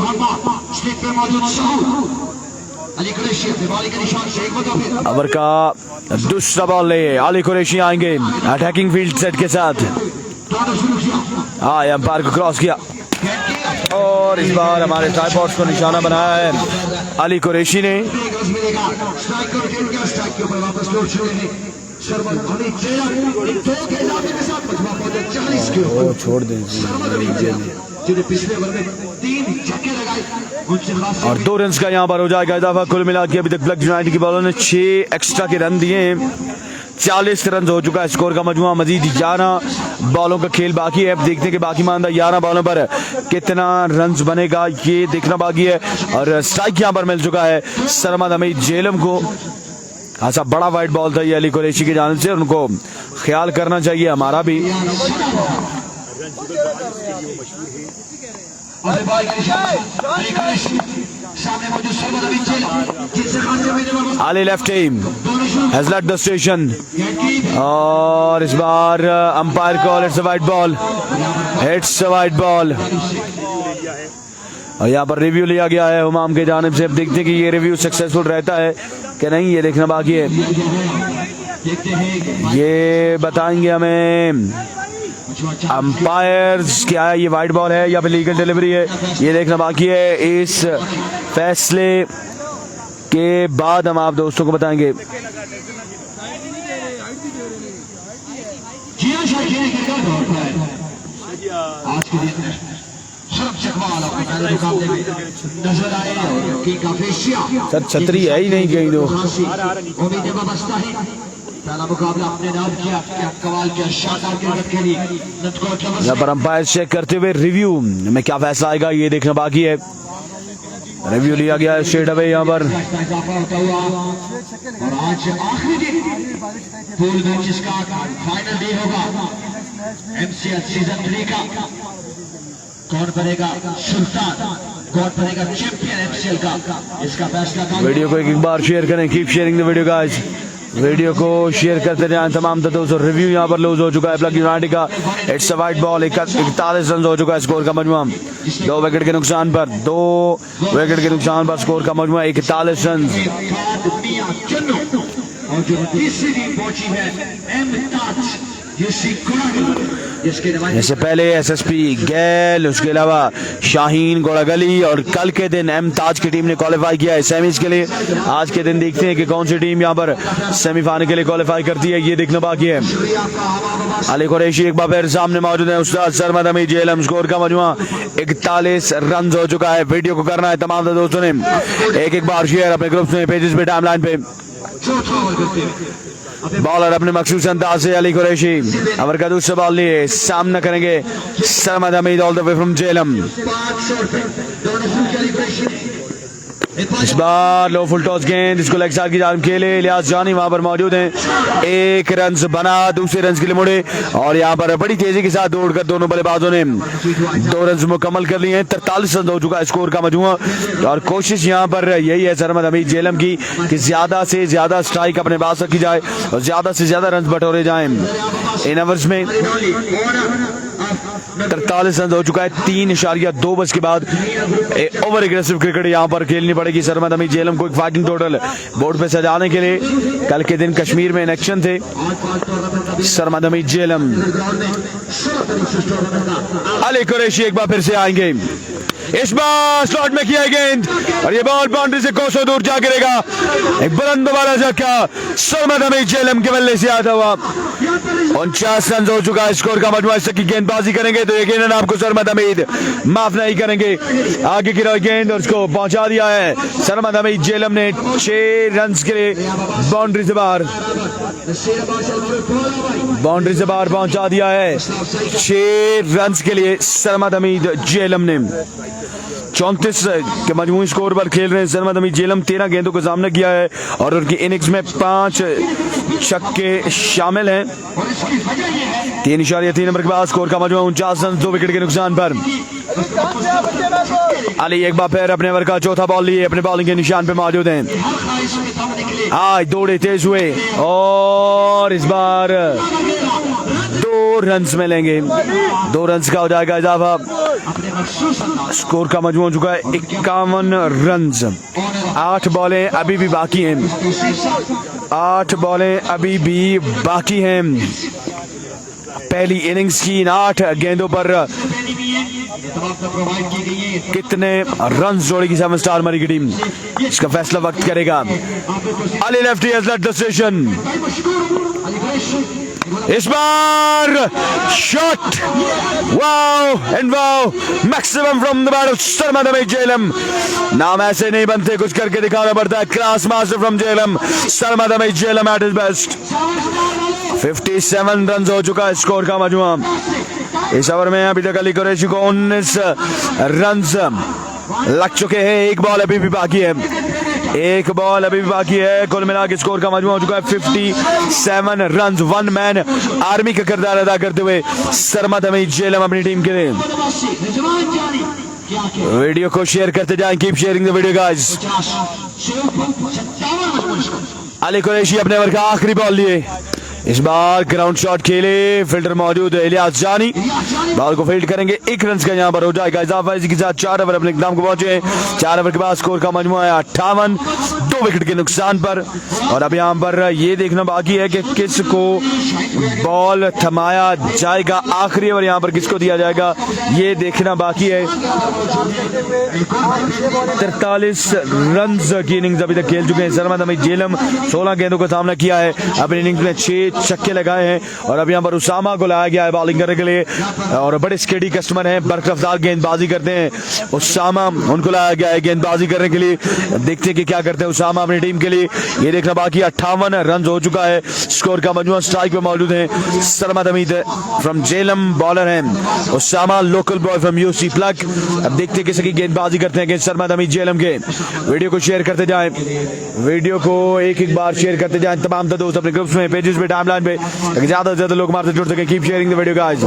स्टिक पे मौजूद अली कुरैशी अपने बॉलिंग का निशान शेख मुताबिक ओवर का दूसरा बॉल ले अली कुरैशी आएंगे अटैकिंग फील्ड सेट के साथ। हाँ, एम्पायर को क्रॉस किया और इस बार हमारे ट्राइपॉड्स को निशाना बनाया है अली कुरैशी ने। छोड़ दें पिछले ओवर में 3 छक्के लगाए और 2 रन का यहाँ पर हो जाएगा इजाफा। कुल मिला के अभी तक ब्लैक यूनाइटेड की बॉलों ने 6 एक्स्ट्रा के रन दिए हैं। 40 रन हो चुका है स्कोर का मजमुआ। मजीद 11 बॉलों का खेल बाकी है। अब देखते हैं कि बाकी मानदा 11 बॉलों पर कितना रन बनेगा, ये देखना बाकी है। और स्ट्राइक यहाँ पर मिल चुका है सरमद हमीद जेलम को। खासा बड़ा वाइड बॉल था ये अली कुरैशी की जानिब से, उनको ख्याल करना चाहिए हमारा भी। Ali left team has led the station और इस बार umpire call it's a wide ball, it's a wide ball. और यहाँ पर रिव्यू लिया गया है हुमाम के जानिब से। अब देखते हैं कि ये रिव्यू सक्सेसफुल रहता है कि नहीं, ये देखना बाकी है। ये बताएंगे हमें अंपायर्स क्या है, ये वाइड बॉल है या फिर लीगल डिलीवरी है, ये देखना बाकी है। इस फैसले के बाद हम आप दोस्तों को बताएंगे। आज के दिन नजर आए सर छतरी है ही नहीं कहीं तो। पहला मुकाबला अपने नाम किया, कमाल किया, शानदार क्रिकेट खेली। यहाँ पर अंपायर चेक करते हुए रिव्यू में क्या फैसला आएगा ये देखना बाकी है। रिव्यू लिया गया है स्ट्रेट अवे यहाँ पर। और आज आखिरी दिन पूल मैचेस का फाइनल डे होगा एमसीएल सीजन 3 का। कौन बनेगा सुल्तान, कौन बनेगा चैंपियन एमसीएल का, इसका फैसला। वीडियो को एक बार शेयर करें, keep sharing the video guys. Video को शेयर करते जाएं तमाम दोस्तों। रिव्यू यहाँ पर लूज हो चुका है ब्लैक यूनाइटेड का। It's a wide ball. 41 run हो चुका है स्कोर का मजमुआ। 2 विकेट के नुकसान पर, 2 विकेट के नुकसान पर स्कोर का मजमुआ 41 रन। और जो तीसरी टीम पहुंची है एमताज, इससे पहले एसएसपी गैल, उसके अलावा शाहीन गोड़ागली और कल के दिन एमताज की टीम ने क्वालिफाई किया है सेमीज के लिए। आज के दिन देखते हैं कि कौन सी टीम यहां पर सेमीफाइनल के लिए क्वालिफाई करती है, ये देखना बाकी है। अली कुरैशी एक बार फिर सामने मौजूद है। उस्ताद सरमद हमीद जेलम। स्कोर का मजमुआ 41 रन हो चुका है। वीडियो को करना है तमाम दोस्तों ने एक बार शेयर अपने ग्रुप्स में, पेजेस पे, टाइमलाइन पे। बॉलर अपने मखसूस अंदाज से अली कुरैशी ओवर का दूसरा बॉल लिए सामना करेंगे Sarmad Hameed all the way from Jhelum. इस बार लो फुल टॉस गेंद, इसको लेग साइड की जानिब खेले। इलियास जानी वहां पर मौजूद हैं। 1 रन बना, दूसरे रन के लिए मुड़े और यहाँ पर बड़ी तेजी के साथ दौड़कर दोनों बल्लेबाजों ने 2 रन मुकम्मल कर लिए हैं। 43 रन हो चुका है स्कोर का मजमुआ। और कोशिश यहाँ पर यही है सरमद हमीद जेलम की कि ज्यादा से ज्यादा स्ट्राइक अपने पास रखी जाए और ज्यादा से ज्यादा रन बटोरे जाए इन ओवर्स में। 43 रन हो चुका है 3.2 बज के बाद। ओवर एग्रेसिव क्रिकेट यहाँ पर खेलनी पड़ेगी सरमद हमीद जेलम को एक फाइटिंग टोटल बोर्ड पे सजाने के लिए। कल के दिन कश्मीर में इलेक्शन थे। सरमद हमीद जेलम, अली कुरैशी एक बार फिर से आएंगे। इस बार स्लॉट में किया गेंद और ये बॉल बाउंड्री से कोसों दूर जा गिरेगा। एक बुलंद वाला झटका सरमद हमीद जेलम के बल्ले से आता हुआ। 49 रन हो चुका है स्कोर का मजमुआ। इसकी गेंदबाजी करेंगे तो यकीनन आपको सरमद हमीद माफ नहीं करेंगे। आगे की गेंद और उसको पहुंचा दिया है सरमद हमीद जेलम ने 6 रन के लिए बाउंड्री से बाहर, बाउंड्री से बाहर पहुंचा दिया है 6 रन के लिए सरमद हमीद जेलम ने। 34 के मजमूई स्कोर पर खेल रहे हैं सरमद हमीद जेलम। 13 गेंदों का सामना किया है और उनकी इनिंग्स में 5 छक्के शामिल हैं। 3.3 नंबर के बाद स्कोर का मजमूआ 49 रन 2 विकेट के नुकसान पर। अली एक बार फिर अपने ओवर का चौथा बॉल लिए अपने बॉलिंग के निशान पे मौजूद हैं। आज दौड़े तेज हुए और इस बार 2 रन मिलेंगे। 2 रन का हो जाएगा इजाफा। स्कोर का मजमूआ हो चुका है 51 रन। 8 बॉलें अभी भी बाकी हैं। 8 बॉलें अभी भी बाकी हैं। पहली इनिंग्स की इन 8 गेंदों पर कितने रन जोड़ेगी 7 स्टार मरी की टीम, इसका फैसला वक्त करेगा। Ali lefty has left the station. इस बार shot wow and wow maximum from the bat of Sarmad Hameed Jhelum. नाम ऐसे नहीं बनते, कुछ करके दिखाना पड़ता है। Class master from Jhelum, Sarmad Hameed Jhelum at his best. 57 run हो चुका है स्कोर का मजमुआ। इस ओवर में अभी तक अली कुरैशी को 19 रन लग चुके हैं। एक बॉल अभी भी बाकी है। एक बॉल अभी भी बाकी है। कुल मिला के स्कोर का मजमुआ हो चुका है 57 रन। 1 मैन आर्मी का किरदार अदा करते हुए सरमद हमीद जेलम अपनी टीम के लिए। वीडियो को शेयर करते जाएं। Keep sharing the video guys. Ali Qureshi अपने ओवर का आखिरी बॉल लिए। इस बार ग्राउंड शॉट खेले, फील्डर मौजूद है इलियास जानी। बॉल को फील्ड करेंगे। 1 रन का यहां पर हो जाएगा इजाफा। इसी के साथ 4 ओवर अपने इख्तिताम को पहुंचे। 4 ओवर के बाद स्कोर का मजमुआ है 58, 2 विकेट के नुकसान पर। और अब यहां पर ये देखना बाकी है कि किसको बॉल थमाया जाएगा। आखिरी ओवर यहां पर किसको दिया जाएगा ये देखना बाकी है। 43 रन की इनिंग्स अभी तक खेल चुके हैं सरमद हमीद जेलम। 16 गेंदों का सामना किया है। अपनी इनिंग्स में 6 छक्के लगाए हैं। और अब यहाँ पर उसामा को लाया गया है बॉलिंग करने के लिए और बड़े स्टेडी कस्टमर हैं, बरकरफ्तार गेंदबाजी करते हैं। उसामा उनको लाया गया है गेंदबाजी करने के लिए। देखते हैं कि क्या करते हैं उसामा अपनी टीम के लिए। ये देखना बाकी 58 रन हो चुका है स्कोर का मजमुआ। स्ट्राइक पे मौजूद है सरमद हमीद फ्रॉम जेलम, बॉलर हैं Usama, local boy from UC प्लग। अब देखते हैं किसी की गेंदबाजी करते हैं सरमद हमीद जेलम के। वीडियो को शेयर करते जाएं। वीडियो को एक बार शेयर करते जाएं तमाम दोस्त अपने ग्रुप्स में, पेजेस पे, टाइमलाइन पे, ताकि ज्यादा से ज्यादा लोग हमारे से जुड़ सकें। Keep sharing the video guys.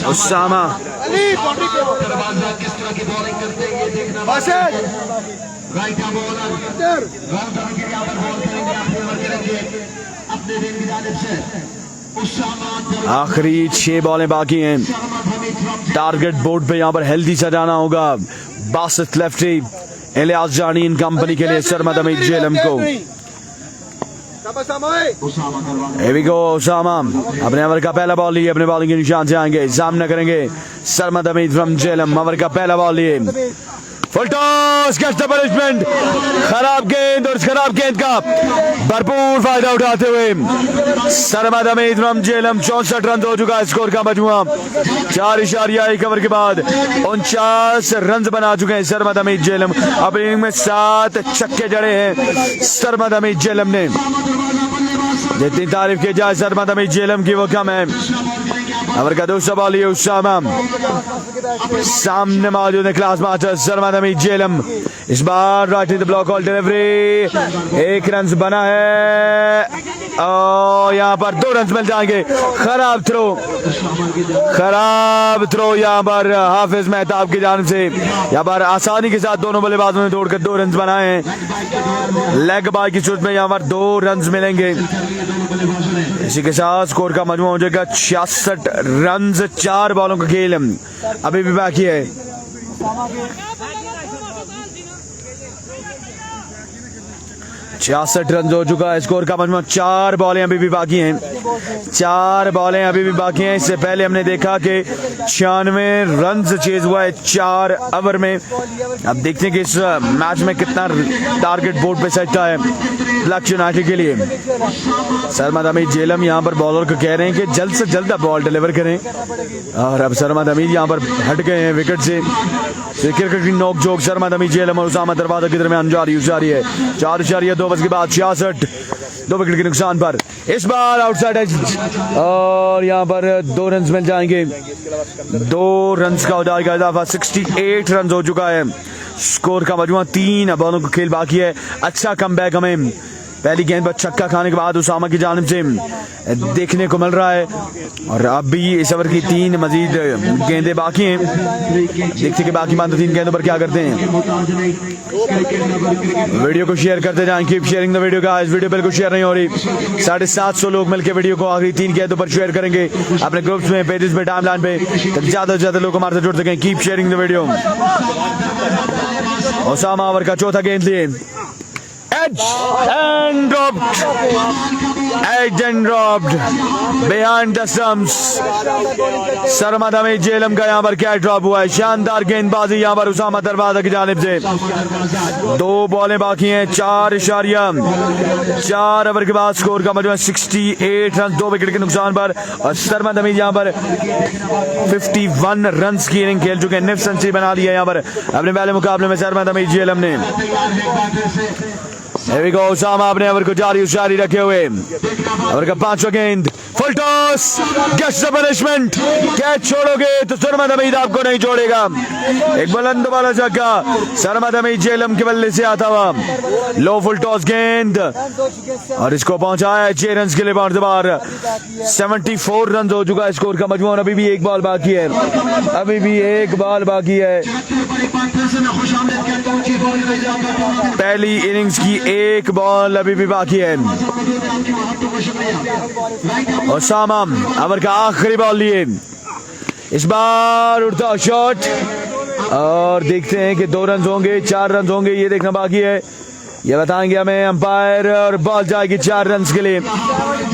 Usama आखिरी 6 बॉलें बाकी हैं। टारगेट बोर्ड पे यहाँ पर हेल्दी सजाना होगा। बासित लेफ्टी, इलियास जानी इन कंपनी के लिए सरमद हमीद जेलम को। Here we go, उसामा अपने ओवर का पहला बॉल लिए अपने बॉलिंग के निशान से आएंगे, सामना करेंगे सरमद हमीद फ्रॉम जेलम। ओवर का पहला बॉल लिए, full toss, catch the punishment. खराब गेंद और इस खराब गेंद का भरपूर फायदा उठाते हुए सरमद हमीद फ्रॉम जेलम। 64 रन हो चुका है स्कोर का मजमुआ। 4.1 ओवर के बाद 49 रन बना चुके हैं सरमद हमीद जेलम। अपनी इनिंग में 7 छक्के जड़े हैं सरमद हमीद जेलम ने। जितनी तारीफ की जाए सरमद हमीद जेलम की वो कम है। ओवर का दूसरा बॉल ये उसामा, सामने मौजूद है क्लास मास्टर सरमद हमीद जेलम। इस बार right in the block hole delivery, 1 run बना है और यहाँ पर 2 रन मिल जाएंगे। खराब थ्रो यहाँ पर हाफिज मेहताब की जानिब से। यहाँ पर आसानी के साथ दोनों बल्लेबाजों ने तोड़कर 2 रन बनाए हैं। लेग बाय की चोट में यहाँ पर 2 रन मिलेंगे। इसी के साथ स्कोर का मजमूआ हो जाएगा 66 रन। 4 बॉलों का खेल अभी भी बाकी है। 66 रन हो चुका है स्कोर का मजमूआ। 4 बॉलें अभी भी बाकी हैं। 4 बॉलें अभी भी बाकी हैं। इससे पहले हमने देखा कि 96 रन चेज हुआ है 4 ओवर में। अब देखते हैं कि इस मैच में कितना टारगेट बोर्ड पे सजता है लक्ष्य यूनाइटेड के लिए। सरमद हमीद जेलम यहाँ पर बॉलर को कह रहे हैं कि जल्द से जल्द बॉल डिलीवर करें और अब सरमद हमीद यहाँ पर हट गए हैं विकेट से। क्रिकेट की नोक झोंक सरमद हमीद जेलम और उसामा दरवाजा के दरमियान जारी है। 4.2 ओवर्स के बाद 66, 2 विकेट के नुकसान पर। इस बार आउटसाइड एज और यहाँ पर 2 रन मिल जाएंगे। 2 रन का हो जाएगा इजाफा। 68 रन हो चुका है। स्कोर का मजमुआ 3 बॉलों का खेल बाकी है। अच्छा कमबैक हमें पहली गेंद पर छक्का खाने के बाद उसामा की जानिब से देखने को मिल रहा है। और अब भी इस ओवर की 3 मजीद गेंदें बाकी हैं। देखते कि बाकी बात 3 गेंदों पर क्या करते हैं। वीडियो को शेयर करते जाएं। Keep sharing the video guys. Video बिल्कुल शेयर नहीं हो रही। 750 लोग मिलकर वीडियो को आखिरी 3 गेंदों पर शेयर करेंगे अपने ग्रुप्स में, पेजेस में, टाइमलाइन पे, ताकि ज्यादा से ज्यादा लोग हमारे साथ जुड़ सकें। Keep sharing the video. Usama over का चौथा गेंद लिए। Edge and dropped. Edge and dropped behind the stumps. Sarmad हमें जेलम का यहाँ पर कैच ड्रॉप हुआ है। शानदार गेंदबाजी यहाँ पर उसामा दरवाजा की जानिब से। 2 बॉलें बाकी हैं। 4 ओवर के बाद स्कोर का मजमूआ 68 रन, 2 विकेट के नुकसान पर। और सरमद हमीद यहाँ पर 51 रन की इनिंग खेल चुके हैं। निफ्ट सेंचुरी बना ली है यहाँ पर अपने पहले मुकाबले में सरमद हमीद जेलम ने। उसामा अपने ओवर को जारी रखे हुए। ओवर का 5वां गेंद, full toss, gets the punishment. Catch छोड़ोगे तो सरमद हमीद आपको नहीं छोड़ेगा। एक बुलंद वाला छक्का सरमद हमीद जेलम के बल्ले से आता हुआ। लो फुल टॉस गेंद और इसको पहुंचाया है 6 रन के लिए बार 74 रन हो चुका है स्कोर का मजमूआ। अभी भी 1 बॉल बाकी है। अभी भी 1 बॉल बाकी है। पहली इनिंग्स की 1 बॉल अभी भी बाकी है। उसामा ओवर का आखिरी बॉल लिए। इस बार उड़ता शॉट और देखते हैं कि 2 रन होंगे, 4 रन होंगे, ये देखना बाकी है। ये बताएंगे हमें अंपायर। और बॉल जाएगी 4 रन के लिए।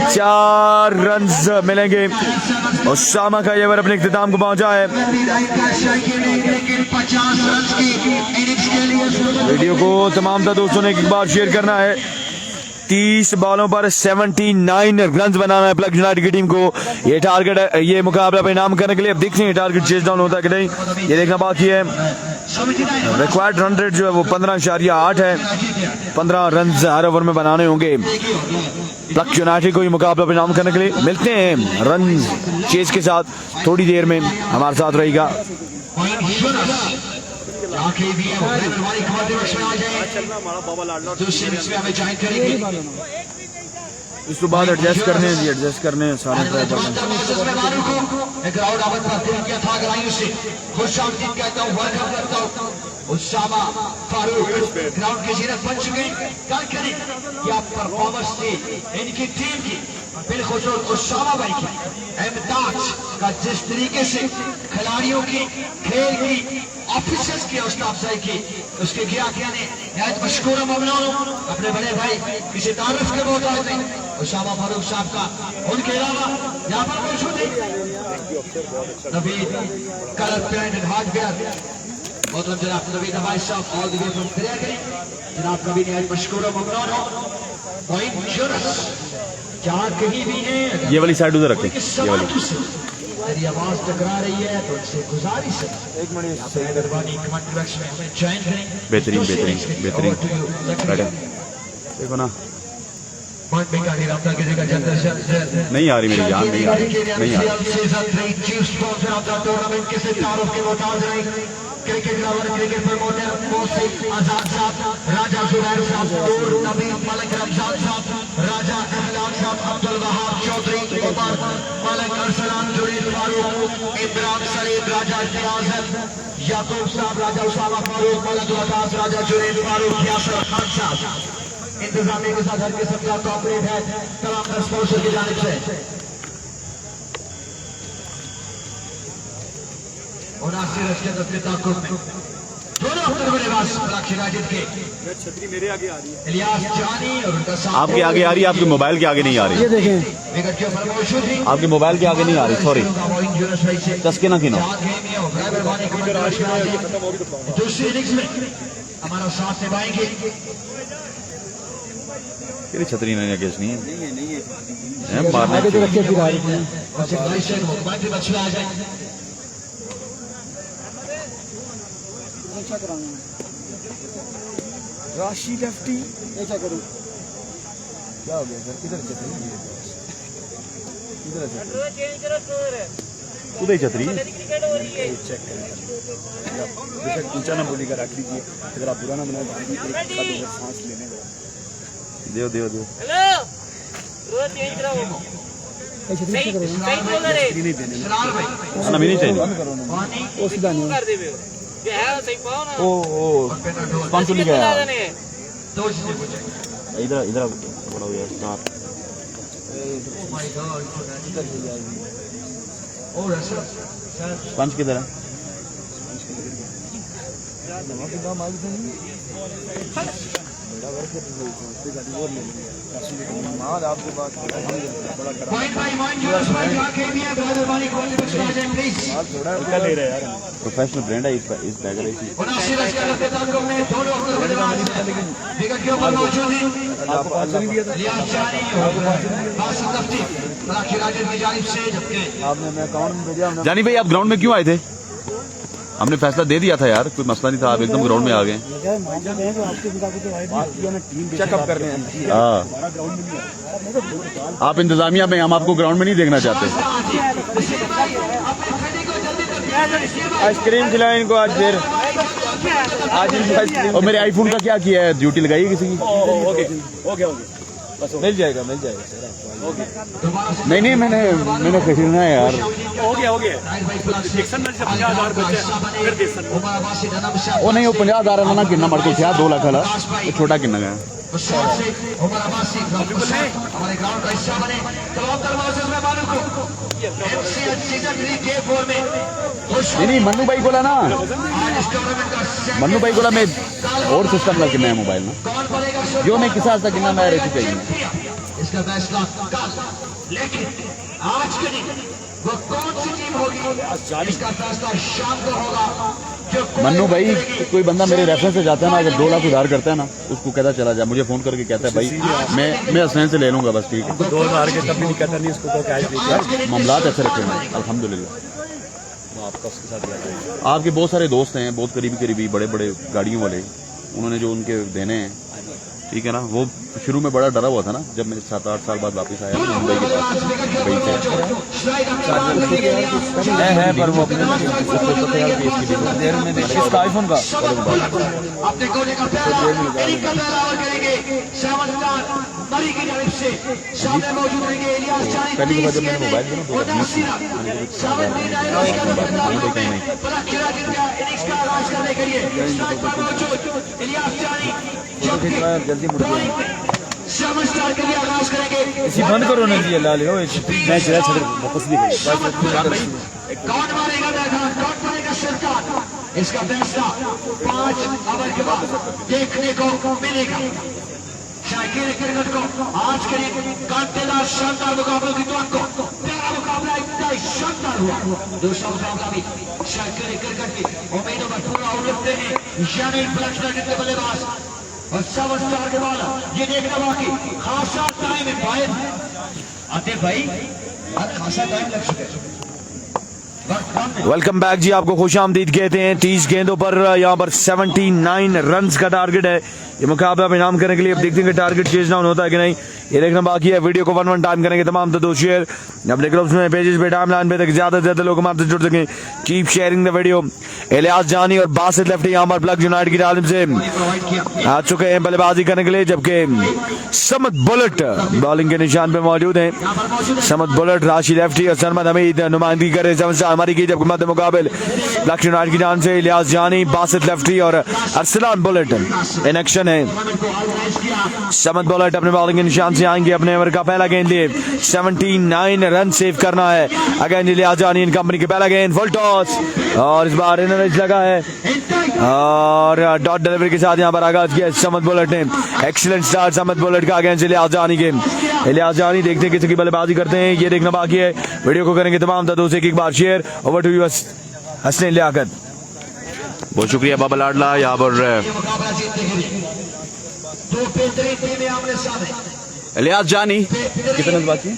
4 रन मिलेंगे। उसामा का ये ओवर अपने इख्तिताम को पहुंचा है। वीडियो को तमाम दोस्तों ने एक बार शेयर करना है। 30 बॉलों पर 79 रन बनाना है प्लग यूनाइटेड की टीम को। ये टारगेट है, ये मुकाबला परिणाम करने के लिए। अब देखते हैं टारगेट चेज डाउन होता है कि नहीं, ये देखना बाकी है। रिक्वायर्ड रन रेट जो है वो 15.8 है। 15 रन हर ओवर में बनाने होंगे प्लग यूनाइटेड को ये मुकाबला परिणाम करने के लिए। मिलते हैं रन चेज के साथ थोड़ी देर में। हमारे साथ रहेगा। इस तो बाद एडजस्ट करने सारे उसामा फारूक ग्राउंड के जीनत बन चुके हैं। क्या करें क्या परफॉर्मेंस थी इनकी टीम की, बिलखुसूस उसामा भाई की इम्तियाज का जिस तरीके से खिलाड़ियों की, खेल की, ऑफिसर्स की हौसला अफजाई की, उसके क्या ने नहायत मशकूर ममनून अपने बड़े भाई किसी तारुफ के मोहताज नहीं उसामा फारूक साहब का। उनके अलावा यहाँ पर मौजूद है Naveed colour paint hardware मोहतरम जनाब नवीद हमारे साहब all the way from creative. जनाब कभी नहायत मशकूर ममनून हो। पॉइंट जरस जहाँ कहीं भी है ये वाली साइड उधर रखें। ये वाली मेरी आवाज टकरा रही है तो उनसे गुजारिश है 1 मिनट मेहरबानी कमेंट बॉक्स में हमें ज्वाइन करें। बेहतरीन देखो ना। नहीं आ रही मेरी जान, नहीं आ रही। Cricket lover, cricket promoter Mohsin Azad Sahab, Raja Zubair साहब, नबी मलिक रमजान साहब, राजा इमरान साहब, अब्दुल वहाब चौधरी, उमर मलिक अरसलान, जुनैद फारूक, इमरान सलीम, राजा इम्तियाज याकूब साहब, राजा उसामा फारूक, मलिक वकास, राजा जुनैद फारूक, यासर खान साहब। इंतजामिया के साथ हर किस्म का कॉपरेट है तमाम स्पॉन्सर की जानिब से। छतरी मेरे आगे आ रही है, इलियास जानी और उनका आपके आगे आ रही है, आपके मोबाइल के आगे नहीं आ रही। ये देखें आपके मोबाइल के आगे नहीं आ रही। सॉरी चस्के ना किनो। दूसरी इनिंग्स में हमारा साथ निभाएंगे। तेरी छतरी नहीं केस नहीं है मारने के रखे फिर आ रही है। राशि लेफ्टी ऐसा करो क्या हो गया सर, किधर से उदय छतरी चेक करें? बेशक ऊंचा ना बोलिएगा, रख लीजिए। अगर आप बुरा ना बनाए तो सांस लेने का देव देव देव नहीं देने ना नहीं चाहिए वो सीधा नहीं ओ पाँच सौ लिखा है इधर इधर बड़ा हो गया स्टार पंच किधर है आपके पास ले रहे यार, प्रोफेशनल ब्रांड है इस बैगर इसी आपने मैं अकाउंट में भेजा। जानी भाई आप ग्राउंड में क्यों आए थे हमने फैसला दे दिया था यार कोई मसला नहीं था आप एकदम ग्राउंड में आ गए चेकअप करने हैं। हाँ आप इंतजामिया में हम आपको ग्राउंड में नहीं देखना चाहते आइसक्रीम खिलाएं इनको आज देर आज इनको आइसक्रीम। और मेरे आईफोन का क्या किया है ड्यूटी लगाई है किसी की ओके बस मिल जाएगा सर। नहीं नहीं मैंने खरीदना है यार हो गया वो नहीं वो 50,000 ना किन्ना मर के 2 लाख वाला वो छोटा किन्ना गया नहीं मन्नू भाई बोला ना मन्नू भाई बोला मैं और सिस्टम का किन्ना है मोबाइल में जो मैं किस तक किन्ना मैं रहती चाहिए इसका फैसला कल, लेकिन आज के दिन वो कौन सी टीम होगी इसका फैसला शाम को होगा। मन्नू भाई कोई बंदा मेरे रेफरेंस से जाता है ना अगर 2 लाख उधार करता है ना उसको कहता चला जा मुझे फोन करके कहता है भाई मैं हसनैन से ले लूंगा बस ठीक है 2000 के तब भी नहीं कहता नहीं उसको तो कैश दीजिए। मामलात ऐसे रखे हैं अल्हम्दुलिल्लाह आपका उसके साथ दिया आपके बहुत सारे दोस्त हैं बहुत करीबी बड़े बड़े गाड़ियों वाले उन्होंने जो उनके देने हैं ठीक है ना वो शुरू में बड़ा डरा हुआ था ना जब मैं 7-8 साल बाद वापस आया मुंबई के पास है पर वो अपने देर में इसका आईफोन का अपने कोने का प्यारा करेंगे मरी की जानिब से सामने मौजूद रहेंगे इलियास जानी पहली बार जब मैंने मोबाइल दिया जल्दी मुड़ गया के लिए आगाज करेंगे। इसी बंद करो ना जी ला लियो मैं जरा छड़ वापस भी कौन मारेगा मैदान कौन मारेगा सरकार इसका फैसला 5 ओवर के बाद देखने को मिलेगा। शायकीन क्रिकेट को आज के लिए कांटेदार शानदार मुकाबले की तो प्यारा मुकाबला इतना शानदार हुआ। दूसरा मुकाबला भी शायकीन क्रिकेट की उम्मीदों पर पूरा उलटते हैं यानी के बल्लेबाज और सब स्टार के बाद ये देखना बाकी खासा टाइम है भाई आते भाई खासा टाइम लग चुका है। वेलकम बैक जी आपको खुश आमदीद कहते हैं 30 गेंदों पर यहाँ पर 79 रन्स का टारगेट है ये मुकाबला में नाम करने के लिए अब देखते हैं कि टारगेट चेज डाउन होता है कि नहीं ये देखना बाकी है। वीडियो को 1 टाइम करेंगे तमाम तो दोस्त शेयर अपने ग्रुप्स में पेजेस पे टाइमलाइन पे तक ज्यादा से ज्यादा लोग हमारे जुड़ सकें keep sharing the video. Ilyas Jani और बासित लेफ्टी यहाँ पर प्लग यूनाइटेड की तालीम से आ चुके हैं बल्लेबाजी करने के लिए जबकि समद बुलेट बॉलिंग के निशान पे मौजूद हैं। समद बुलेट राशि लेफ्टी और सरमद हमीद नुमाइंदगी कर रहे हमारी की जबकि मध्य मुकाबले प्लग यूनाइटेड की जान से इलियास जानी बासित लेफ्टी और अरसलान बुलेट इन एक्शन है। समद बुलेट अपने बॉलिंग के निशान से आएंगे अपने ओवर का पहला गेंद लिए 79 रन सेव करना है। अगेन इलियास जानी इन कंपनी के पहला गेंद फुल टॉस और इस बार इनर एज लगा है और डॉट डिलीवरी के साथ यहाँ पर आगाज किया समद बुलेट ने। एक्सीलेंट स्टार्ट समद बुलेट का अगेंस्ट इलियास जानी के। इलियास जानी देखते हैं किसी की बल्लेबाजी करते हैं ये देखना बाकी है। वीडियो को करेंगे तमाम दोस्तों एक बार share. Over to you Hasnain Liaquat. बहुत शुक्रिया बाबा लाडला यहाँ पर इलियास जानी कितने बाकी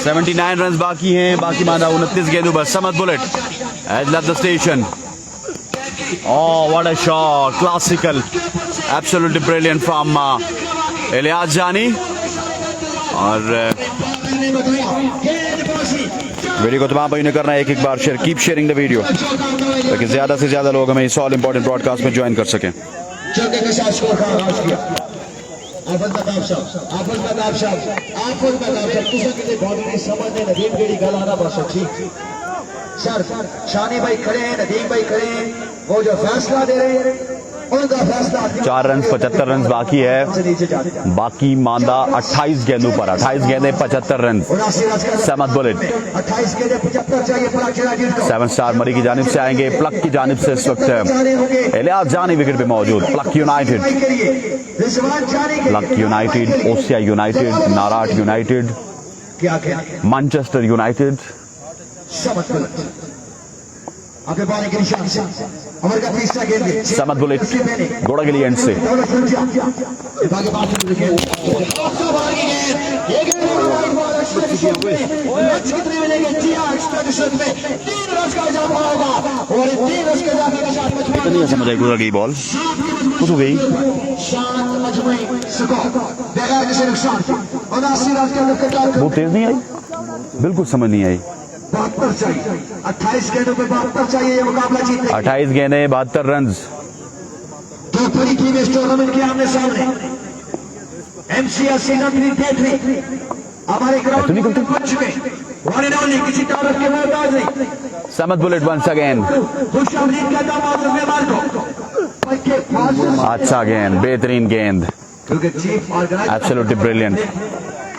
79 रन बाकी हैं बाकी माना 29 गेंदों पर Samad bullet edge left the station Oh, what a shot! Classical, absolutely brilliant from Ilyas Jani. और वीडियो को तमाम भाई ने करना है एक बार share, keep sharing the video ताकि ज़्यादा से ज़्यादा लोग हमें इस ऑल इंपॉर्टेंट ब्रॉडकास्ट में ज्वाइन कर सकें। चौके के साथ स्कोर का आगाज किया। आफत प्रताप साहब, आफत प्रताप साहब, आफत प्रताप साहब, तुझे किसी बॉडी नहीं समझने नदीम गेड़ी गलाना बस ठीक। सर, शानी भाई खड़े हैं, नदीम भाई खड़े हैं, वो जो फैसला दे रहे हैं उनका फैसला 4 रन 75 रन बाकी है, बाकी मांदा 28 गेंदों पर, 28 गेंदे 75 रन। समद बुलेट 28 गेंदे 75 चाहिए प्लक यूनाइटेड को। 7 स्टार मरी की जानिब से आएंगे, प्लक की जानिब से इस वक्त इलियास जानी विकेट पे मौजूद। प्लक यूनाइटेड, प्लक यूनाइटेड, ओसिया यूनाइटेड, नाराट यूनाइटेड, मैनचेस्टर यूनाइटेड। अपने बॉलिंग के निशान से अमर का तीसरा गेंद, समद बुलेट घोड़ा के लिए एंड से इतनी समझ आई, गुजर गई बॉल, कुछ हो गई। बहुत तेज नहीं आई, बिल्कुल समझ नहीं आई। 72 चाहिए, 28 गेंदों पे 72 चाहिए ये मुकाबला जीतने। 28 गेंदे 72 रन। दो बड़ी टीम इस टूर्नामेंट के आमने सामने। MCR सीजन 3 डे 3 हमारे ग्राउंड में पहुंच चुके। वन एंड ओनली, किसी तारफ के मोहताज नहीं। समद बुलेट वंस अगेन, खुशआमदीद कहता हूं मौसम मेहमान को। अच्छा गेंद, बेहतरीन गेंद, क्योंकि chief organiser absolutely brilliant,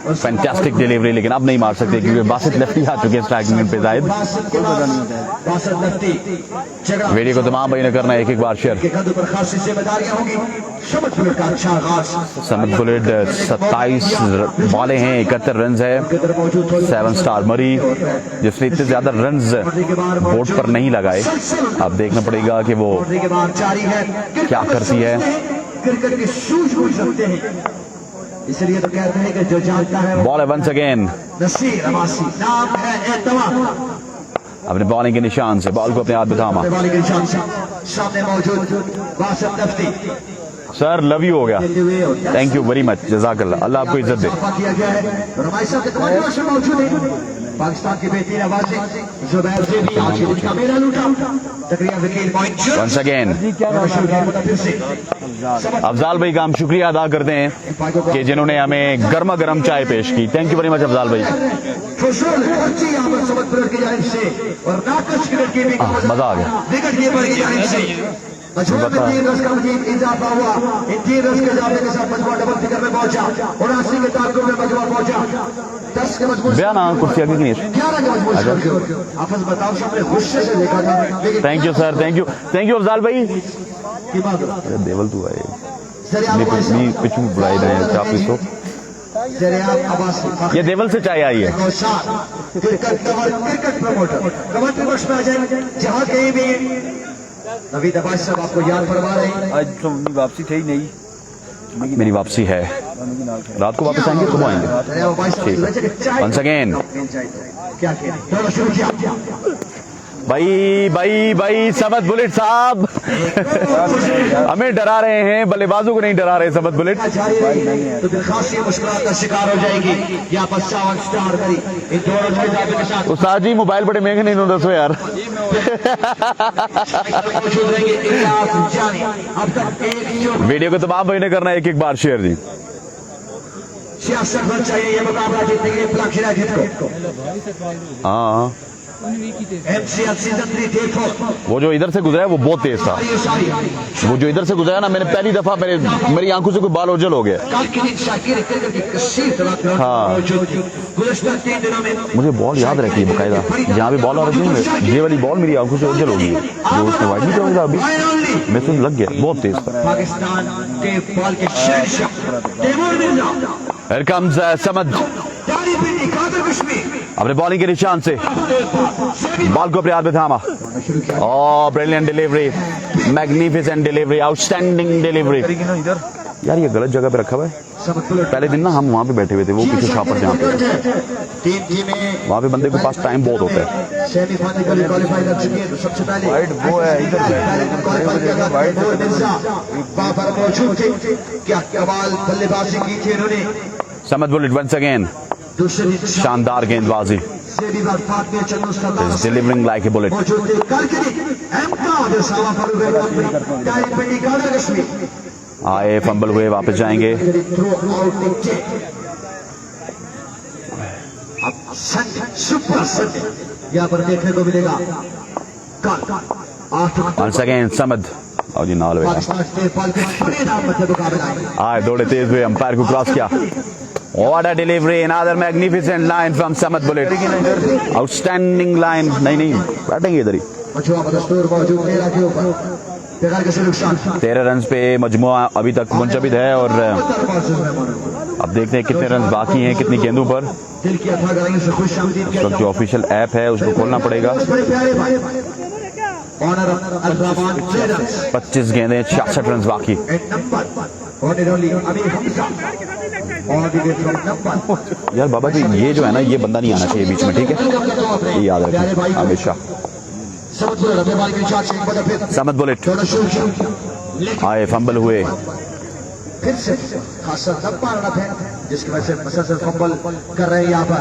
fantastic delivery, लेकिन अब नहीं मार सकते क्योंकि बासित लेफ्टी आ चुके हैं स्ट्राइक मिनट पे। जाहिद वीडियो को तमाम भाई ने करना है एक बार शेयर। समद बुलेट 27 बॉलें हैं, 71 रन है। 7 स्टार मरी जिसने इतने ज्यादा रन बोर्ड पर नहीं लगाए, अब देखना पड़ेगा कि वो क्या करती है। क्रिकेट की सूझबूझ रखते हैं, इसलिए तो कहते हैं कि जो जानता है। बॉल है वंस अगेन, नसीर अब्बासी नाम है एतमा। अपने बॉलिंग के निशान से बॉल को अपने हाथ में थामा। बॉलिंग के निशान से सामने मौजूद Wasif Nafti. Sir love you हो गया, थैंक यू वेरी मच, जज़ाकल्लाह, अल्लाह आपको इज्जत दे। किया गया है रमाई साहब के तमाम दर्शक मौजूद हैं। पाकिस्तान की बेहतरीन आवाजें जुबैर से भी आखिर का मेरा लूटा तकरीबन wicket point once again. Afzal भाई का हम शुक्रिया अदा करते हैं कि जिन्होंने हमें गर्मा गर्म चाय पेश की। Thank you very much Afzal भाई, मजा आ गया। मजबूर में 3 रन का मजीद इजाफा हुआ। इन 3 रन के इजाफे के साथ मजबूर डबल फिगर में पहुंचा, 79 के ताकुब में मजबूर पहुंचा। 10 के मजबूर बयान कुर्सी आगे की नहीं। 11 के मजबूर आप बताओ, सबने गुस्से से देखा था। Thank you sir, thank you Afzal भाई। देवल तू आए पिछू बुलाई रहे चापी तो ये देवल से चाय आई है। क्रिकेट प्रमोटर कमेंट्री बॉक्स में आ जाए, जहाँ कहीं भी नवीद अब्बास साहब आपको याद फरमा रहे हैं। आज तो मेरी वापसी थी नहीं, मेरी वापसी है, रात को वापस आएंगे, सुबह आएंगे। वंस अगेन भाई समद बुलेट साहब हमें डरा रहे हैं, बल्लेबाजों को नहीं डरा रहे समद बुलेट। तो खासी मुश्किल का शिकार हो जाएगी। या 55 स्टार करी इन दोनों के साथ। उस्ताद जी मोबाइल बड़े महंगे नहीं, दसो यार। वीडियो को तमाम भाई ने करना है एक बार शेयर जी। सियासत बन चाहिए ये मुकाबला जीतने के लिए प्लक यूनाइटेड को। हाँ MCR सीजन 3 डे 4 वो जो इधर से गुजरा है वो बहुत तेज था। वो जो इधर से गुजरा ना, मैंने पहली दफा मेरी आंखों से कोई बाल ओझल हो गया। हाँ मुझे बॉल याद रहती है बकायदा, जहाँ भी बॉल आ रही है ये वाली बॉल मेरी आंखों से ओझल हो गई है। जो उसने वाइड नहीं किया अभी मैं तो लग गया, बहुत तेज था। पाकिस्तान के बॉल के Here comes समद अपने बॉलिंग के निशान से बॉल को अपने हाथ में थामा। Brilliant delivery, magnificent delivery, outstanding delivery. यार ये गलत जगह पे रखा हुआ है। पहले दिन ना हम वहाँ पे बैठे हुए थे, वो पीछे छापर जहाँ पे, वहाँ पे बंदे के पास टाइम बहुत होता है। सेमीफाइनल क्वालीफाई कर चुकी है, तो सबसे पहले वाइट वो है इधर वाइट वहाँ पर मौजूद थे। क्या कमाल बल्लेबाजी की थी इन्होंने। समद बुलेट वंस अगेन, दूसरी शानदार गेंदबाजी, डिलीवरिंग लाइक ए बुलेट। आए फंबल हुए, वापस जाएंगे। सुपर संडे यहाँ पर देखने को मिलेगा। वंस अगेन समद, और जी नाल आए दौड़े तेज हुए, अंपायर को क्रॉस किया। What a delivery, another magnificent line from Samad Bullet. Outstanding line. नहीं बैठेंगे इधर ही। 13 रन पे मजमुआ अभी तक मुंजबिद है, और अब देखते हैं कितने रन बाकी हैं, कितनी गेंदों पर। इस वक्त जो ऑफिशियल ऐप है उसको खोलना पड़ेगा। 25 गेंदें, 66 रन बाकी। यार बाबा जी, ये जो है ना, ये बंदा नहीं आना चाहिए बीच में, ठीक है, ये याद रखें हमेशा। समद बुलेट आए, फंबल हुए, फिर से खासा लंबा रन है जिसकी वजह से मसलसल फंबल कर रहे हैं यहाँ पर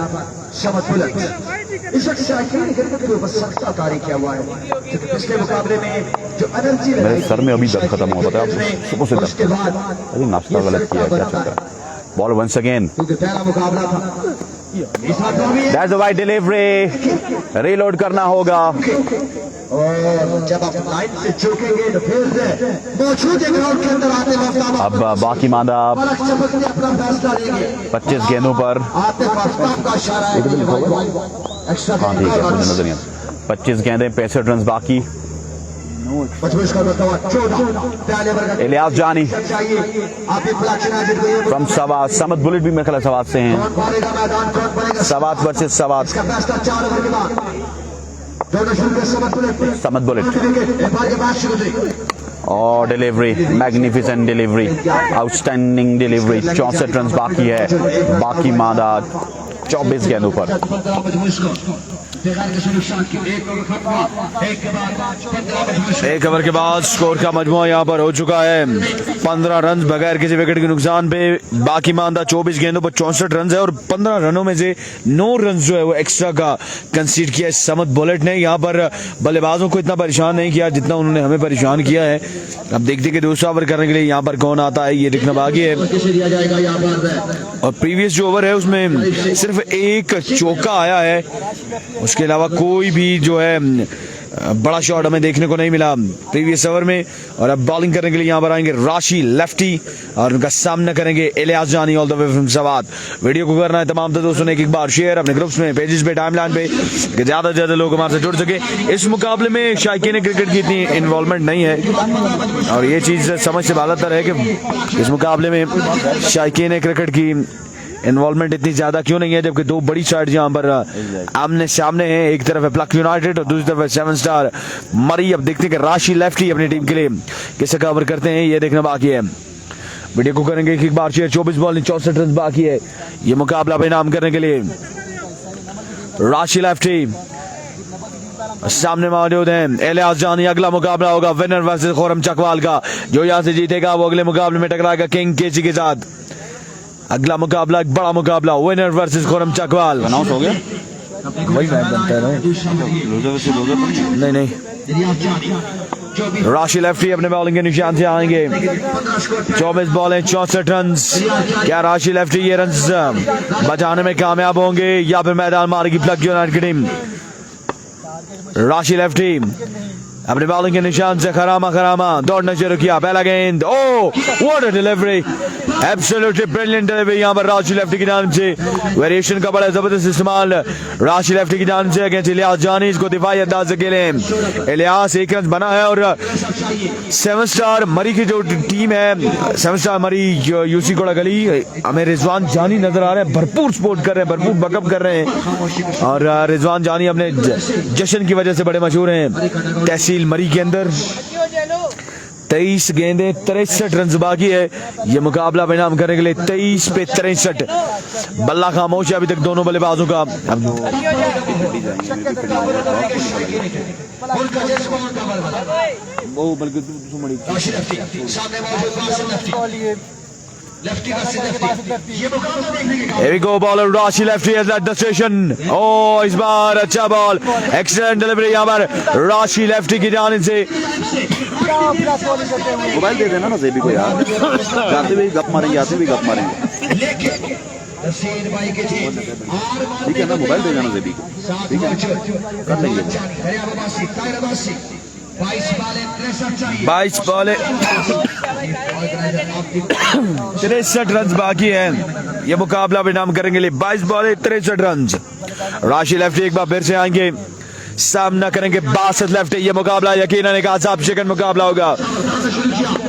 समद बुलेट। इस वक्त से अकेले क्रिकेट के ऊपर सख्त तारी किया हुआ है, क्योंकि पिछले मुकाबले में जो एनर्जी मेरे सर में अभी दर्द खत्म हुआ, पता है सुबह से दर्द, अभी नाश्ता गलत किया, क्या चल रहा है। बॉल वंस अगेन, क्योंकि पहला मुकाबला था। That's the wide delivery, reload करना होगा। और जब आप लाइन से चूकेंगे तो फिर मौजूद ग्राउंड के अंदर आते वक्त अब बाकी मादा 25 गेंदों पर, हाँ ठीक है, मुझे नजर नहीं आता। 25 गेंदें, 65 रन बाकी। इलियास जानी फ्रॉम सवात, समद बुलेट भी मेरे ख्याल सवात से हैं। सवात वर्सेस सवात, समद बुलेट और delivery, magnificent delivery, outstanding delivery. 64 run बाकी है, बाकी मादा 24 गेंदों पर। एक ओवर के बाद स्कोर का मजमुआ यहाँ पर हो चुका है 15 रन बगैर किसी विकेट के नुकसान पे। बाकी मानदा 24 गेंदों पर 64 रन है, और 15 रनों में से 9 रन जो है वो एक्स्ट्रा का कंसीड किया है समद बुलेट ने। यहाँ पर बल्लेबाजों को इतना परेशान नहीं किया जितना उन्होंने हमें परेशान किया है। अब देखते कि दूसरा ओवर करने के लिए यहाँ पर कौन आता है, ये दिखना बाकी है। और प्रीवियस जो ओवर है उसमें सिर्फ एक चौका आया है, उसके अलावा कोई भी जो है बड़ा शॉट हमें देखने को नहीं मिला प्रीवियस ओवर में। और अब बॉलिंग करने के लिए यहाँ पर आएंगे राशि लेफ्टी, और उनका सामना करेंगे Ilyas Jani all the way from Swat. Video को करना है तमाम दोस्तों ने एक बार शेयर अपने ग्रुप्स में, पेजेस पे, टाइमलाइन पे, कि ज्यादा से ज्यादा लोग हमारे से जुड़ सके। इस मुकाबले में शायकीन क्रिकेट की इतनी इन्वॉल्वमेंट नहीं है, और ये चीज समझ से बालतर है कि इस मुकाबले में शायकीन क्रिकेट की इन्वॉल्वमेंट इतनी ज्यादा क्यों नहीं है, जबकि दो बड़ी साइड यहाँ पर आमने सामने हैं। एक तरफ है प्लक यूनाइटेड और दूसरी तरफ है 7 स्टार मरी। अब देखते हैं कि राशि लेफ्टी अपनी टीम के लिए किसे कवर करते हैं, ये देखना बाकी है। वीडियो को करेंगे एक बार शेयर। 24 बॉल 64 रन बाकी है ये मुकाबला परिणाम करने के लिए। राशि लेफ्टी सामने मौजूद हैं इलियास जानी। अगला मुकाबला होगा विनर वर्सेस खुरम चकवाल का। जो यहाँ से जीतेगा वो अगले मुकाबले में टकराएगा किंग केसी के साथ। अगला मुकाबला एक बड़ा मुकाबला, winner versus Khurram Chakwal. Announce हो गया, वही मैच बनता है ना। नहीं, राशि लेफ्टी अपने बॉलिंग के निशान से आएंगे। 24 बॉलें 64 रन। क्या राशि लेफ्टी ये रन बचाने में कामयाब होंगे या फिर मैदान मारेगी प्लक यूनाइटेड की टीम? राशि लेफ्टी अपने बॉलिंग के निशान से खरामा दौड़ना शुरू किया। पहला गेंद, oh what a delivery, absolutely brilliant delivery यहाँ पर राशि लेफ्टी की जानिब से। वेरिएशन का बड़ा जबरदस्त इस्तेमाल राशि लेफ्टी की जानिब से अगेंस्ट इलियास जानी। इसको दिफाई अंदाज से खेले इलियास, 1 रन बना है। और 7 स्टार मरी की जो टीम है, 7 स्टार मरी यूसी कोड़ा गली, हमें रिजवान जानी नजर आ रहे हैं, भरपूर सपोर्ट कर रहे हैं, भरपूर बकअप कर रहे हैं। और रिजवान जानी अपने जश्न की वजह से बड़े मशहूर हैं तहसील मरी के अंदर। 23 गेंदें 63 रन बाकी है। ये मुकाबला परिणाम करने के लिए 23 पे 63। बल्ला खामोश है अभी तक दोनों बल्लेबाजों का। वो बल्कि Here we go, bowler Rashi lefty has led the station. Oh, इस बार अच्छा बॉल, excellent delivery यहाँ पर राशि लेफ्टी की जानिब से। मोबाइल दे देना ना जेबी को यार, जाते हुए गप मारेंगे आते हुए गप मारेंगे। ठीक है ना, मोबाइल दे देना जेबी को, ठीक है कर लेंगे। 22 बॉले 63 रन बाकी है। ये मुकाबला परिणाम करेंगे लिए 22 बॉले 63 रन। राशि लेफ्टी एक बार फिर से आएंगे, सामना करेंगे बासित लेफ्टी। ये मुकाबला यकीनन एक आसाब शिकन मुकाबला होगा।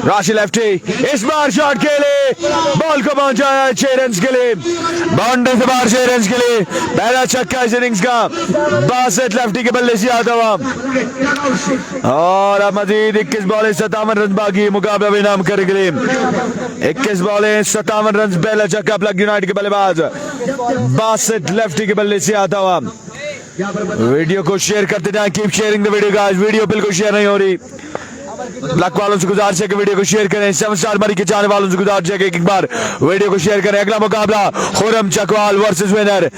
राशि लेफ्टी इस बार शॉट के लिए बॉल को पहुंचाया 6 रन के लिए, बाउंड्री से बाहर 6 रन के लिए। पहला छक्का इस इनिंग्स का बासित लेफ्टी के बल्ले से आता हुआ। और अब मजीद 21 बॉलें 57 रन बाकी मुकाबला परिणाम करने के लिए। 21 बॉलें 57 रन। पहला छक्का प्लग यूनाइटेड के बल्लेबाज बासित लेफ्टी के बल्ले से आता हुआ। वीडियो को शेयर करते जाएं, keep sharing the video guys. Video बिल्कुल शेयर नहीं हो रही, ब्लैक वालों से गुजारिश है कि वीडियो को शेयर करें। 7 स्टार मरी के चाहने वालों से गुजारिश है कि एक बार वीडियो को शेयर करें। अगला मुकाबला खुरम चकवाल वर्सेस विनर।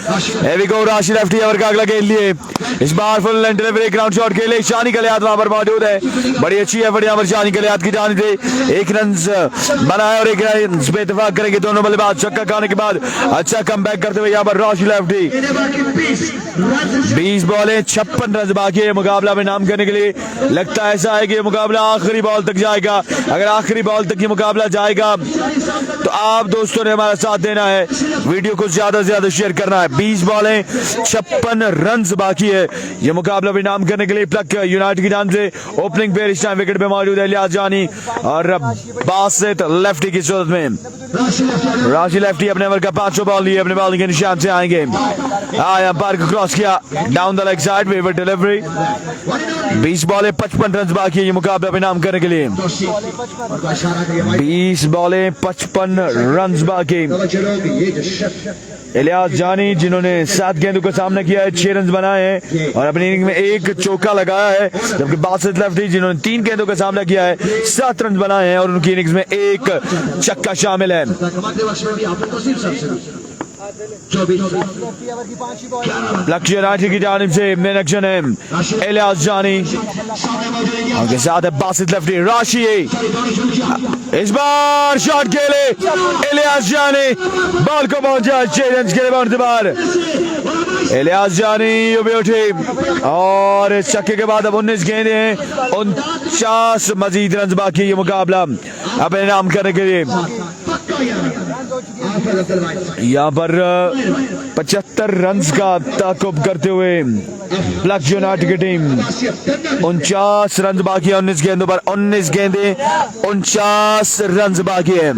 एवी को राशि लेफ्टी ओवर का अगला गेंद लिए, इस बार full length delivery ground shot के लिए शानी कलियात वहां पर मौजूद है। बड़ी अच्छी है बढ़िया पर शानी कलियात की जानिब से 1 रन बनाया और 1 रन पे इत्तेफाक करेंगे दोनों बल्लेबाज। छक्का खाने के बाद अच्छा कमबैक करते हुए यहाँ पर राशि लेफ्टी। 20 बॉलें 56 रन बाकी है मुकाबला में नाम करने के लिए। लगता है ऐसा है कि मुकाबला आखिरी बॉल तक जाएगा। अगर आखिरी बॉल तक ये मुकाबला जाएगा तो आप दोस्तों ने हमारा साथ देना है, वीडियो को ज्यादा से ज्यादा शेयर करना है। 20 बॉलें 56 रन बाकी है। ये मुकाबला भी नाम करने के लिए प्लग यूनाइटेड की जान से ओपनिंग पेयर इस टाइम विकेट पे मौजूद है इलियास जानी और बासित लेफ्टी की सूरत में। राशि लेफ्टी अपने ओवर का 500 बॉल लिए अपने बॉलिंग के निशान से आएंगे। अंपायर को क्रॉस किया down the leg side waver delivery. 20 बॉलें 55 रन बाकी है ये मुकाबला भी नाम करने के लिए। 20 बॉलें 55 रन बाकी। इलियास जानी जिन्होंने 7 गेंदों का सामना किया है, 6 रन बनाए हैं और अपनी इनिंग में 1 चौका लगाया है। जबकि बासित लेफ्टी जिन्होंने 3 गेंदों का सामना किया है, 7 रन बनाए हैं और उनकी इनिंग्स में 1 छक्का शामिल है। लक्ष्य राठी की जानिब से मेन एक्शन है इलियास जानी, उनके साथ है बासित लेफ्टी। राशि इस बार शॉट के लिए इलियास जानी बॉल को पहुंचा 6 रन के लिए बाउंड्री बार। इलियास जानी उठे और छक्के के बाद अब 19 गेंदें हैं, 49 मजीद रन बाकी ये मुकाबला अब इनाम करने के लिए। यहाँ पर 75 रन का ताकुब करते हुए प्लग यूनाइटेड की टीम 49 रन बाकी है 19 गेंदों पर। 19 गेंदें 49 रन बाकी है।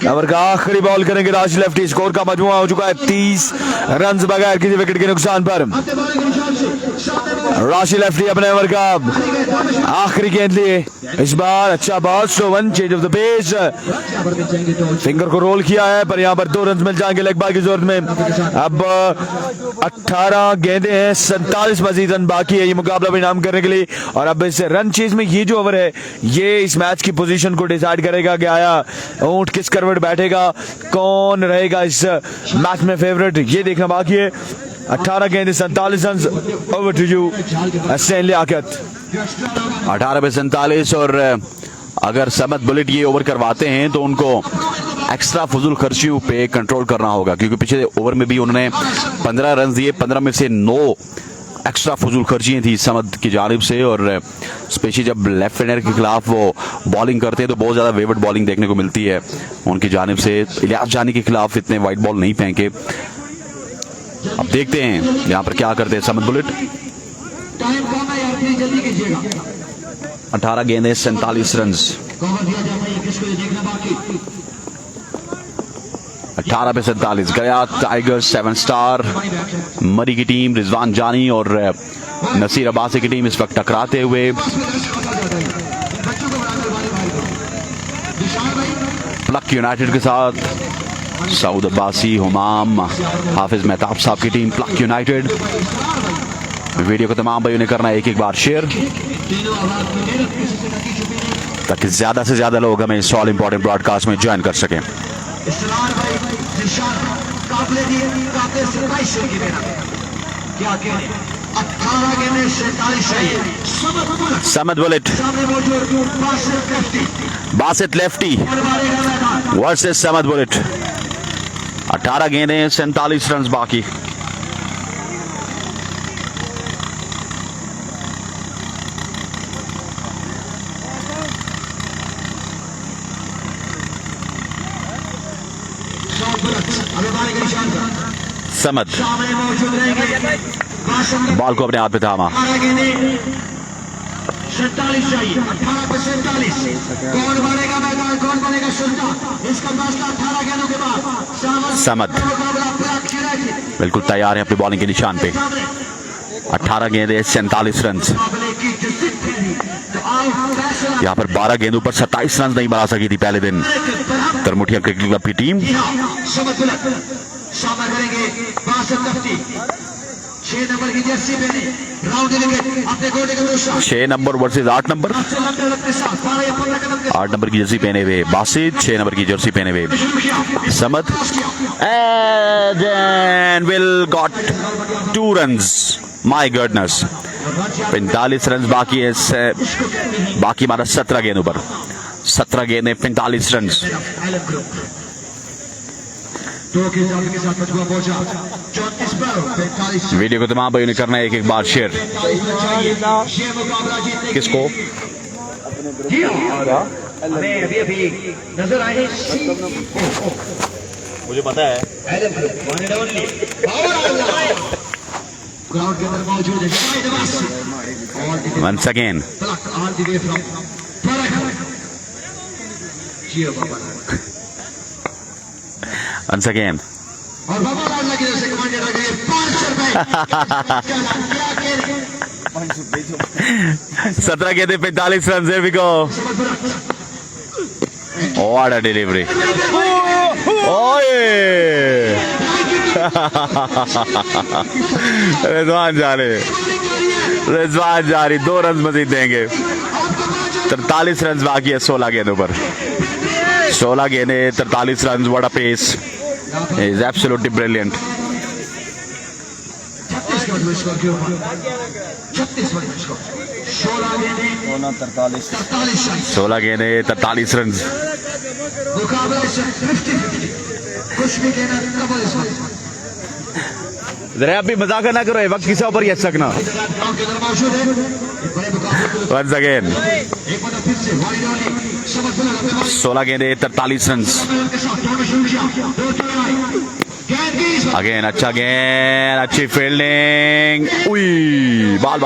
ओवर का आखिरी बॉल करेंगे राशि लेफ्टी। स्कोर का मजमुआ हो चुका है 30 रन बगैर किसी विकेट के नुकसान पर। राशि लेफ्टी अपने ओवर का आखिरी गेंद लिए, इस बार अच्छा ball 1 change of the pace. Finger को रोल किया है पर यहाँ पर 2 रन मिल जाएंगे लेग बार की जरूरत में। अब 18 गेंदें हैं, 47 मजीद रन बाकी है ये मुकाबला भी नाम करने के लिए। और अब इस रन चेज में ये जो ओवर है ये इस मैच की पोजीशन को डिसाइड करेगा कि आया ऊंट किस करवट बैठेगा, कौन रहेगा इस मैच में फेवरेट, ये देखना बाकी है। 18 गेंदें 47 run. Over to you Stanley Aqib. 18 पे 47 और अगर समद बुलेट ये ओवर करवाते हैं तो उनको एक्स्ट्रा फजूल खर्चियों पे कंट्रोल करना होगा, क्योंकि पिछले ओवर में भी उन्होंने 15 रन दिए, 15 में से 9 एक्स्ट्रा फजूल खर्चियाँ थी समद की जानिब से। और स्पेशली जब लेफ्ट हैंडर के खिलाफ वो बॉलिंग करते हैं तो बहुत ज़्यादा वेवर्ड बॉलिंग देखने को मिलती है उनकी जानिब से। इलियास जानी के खिलाफ इतने वाइड बॉल नहीं फेंके। अब देखते हैं यहाँ पर क्या करते हैं समद बुलेट। 18 गेंदें 47 रन। 18 पे 47 गया टाइगर्स 7 स्टार मरी की टीम रिजवान जानी और नसीर अब्बासी की टीम इस वक्त टकराते हुए। प्लक यूनाइटेड के साथ सऊद अब्बासी, हुमाम, हाफिज मेहताब साहब की टीम प्लक यूनाइटेड। वीडियो को तमाम भाइयों ने करना है एक बार शेयर, ताकि ज्यादा से ज्यादा लोग हमें इस ऑल इंपॉर्टेंट ब्रॉडकास्ट में ज्वाइन कर सकें। Samad bullet Basit lefty versus Samad bullet. 18 गेंदें 47 रन बाकी। समद बॉल को अपने हाथ में थामा। 47 चाहिए, 18 पे 47। कौन बनेगा मैदान, कौन बनेगा सुल्तान, इसका फैसला 18 गेंदों के बाद। समद बिल्कुल तैयार है अपनी बॉलिंग के निशान पे। 18 गेंदें 47 रन। यहाँ पर 12 गेंदों पर 27 रन नहीं बना सकी थी पहले दिन तरमुटिया क्रिकेट क्लब की टीम। 6 नंबर की जर्सी पहने राउंड विकेट अपने गोले का दोषा। 6 नंबर वर्सेस 8 नंबर। 8 नंबर की जर्सी पहने हुए बासित, 6 नंबर की जर्सी पहने हुए Samad. And will got 2 runs. My goodness, 45 run बाकी है। बाकी हमारा 17 गेंदों पर 17 गेंदें 45 रन। वीडियो को तमाम भाइयों ने करना है एक बार शेयर। किसको नजर आए मुझे पता है। ग्राउंड के अंदर मौजूद है वंस अगेन। Once again. और बाबा राजा की तरफ से कमांडर आ गए 500 17 गेंदें 45 run. There we go. What a delivery. ओए रिजवान जारी 2 रन मजीद देंगे। 43 रन बाकी है 16 गेंदों पर। 16 गेंदें 43 run. What a pace, is absolutely brilliant. 16 गेंदें 43 रन। जरा आप भी मजाक ना करो, वक्त किसी ऊपर ही हंस सकना। Once again 16 गेंदें 43 रन। अगेन अच्छा गेंद, अच्छी फील्डिंग। उई बाल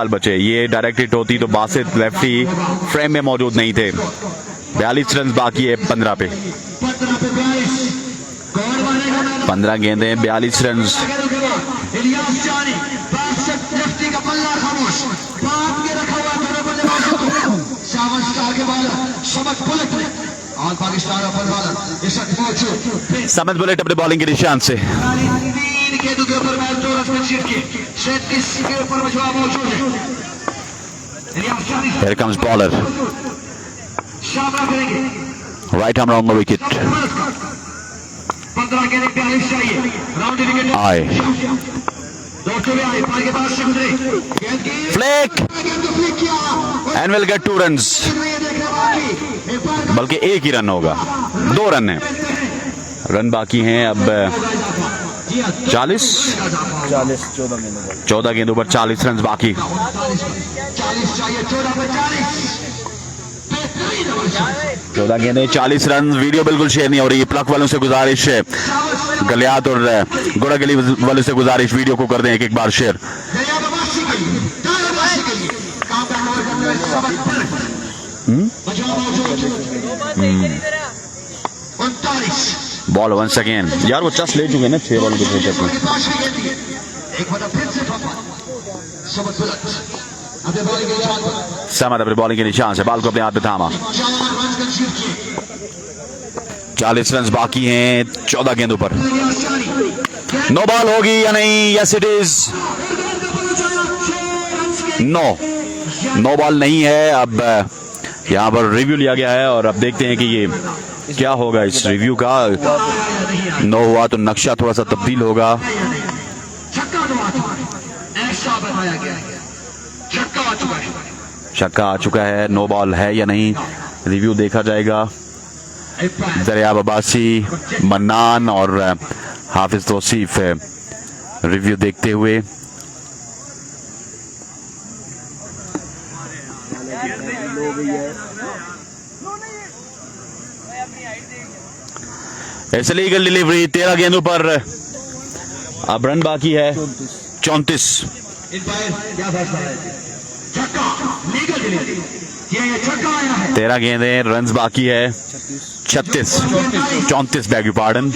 बचे। ये डायरेक्ट हिट होती तो बासित लेफ्टी फ्रेम में मौजूद नहीं थे। 42 रन बाकी है 15 पे। 15 गेंदें 42 रन। समद बुलेट अपने बॉलिंग के निशान से। 3 गेंदों के ऊपर मैच 2 रन के 37 के ऊपर जवाब मौजूद है। Here comes bowler. Right arm around the wicket. 15 गेंदें 42 चाहिए। राउंड विकेट आए flick and will get 2 run. बल्कि 1 ही रन होगा, 2 रन है। रन बाकी हैं अब 14 गेंदों पर 40 रन बाकी। 14 गेंदें 40 रन। वीडियो बिल्कुल शेयर नहीं हो रही। प्लक वालों से गुजारिश है, गलियात और गोड़ा गली वालों से गुजारिश, वीडियो को कर दें एक बार शेयर। Ball once again. यार वो चस ले चुके ना 6 बॉल के क्रिकेट में। समद अपने बॉलिंग के निशान से बॉल को अपने हाथ में थामा। 40 रन बाकी हैं 14 गेंदों पर। नो बॉल होगी या नहीं? Yes it is no ball नहीं है। अब यहाँ पर रिव्यू लिया गया है और अब देखते हैं कि ये क्या होगा इस रिव्यू का। नो हुआ तो नक्शा थोड़ा सा तब्दील होगा। छक्का आ चुका है। नो बॉल है या नहीं, रिव्यू देखा जाएगा। दरियाब अब्बासी, मन्नान और हाफिज तौसीफ रिव्यू देखते हुए। लीगल डिलीवरी 13 गेंदों पर। अब रन बाकी है 34। 13 गेंदे, रन बाकी है 36 34 बैग यू पार्डन।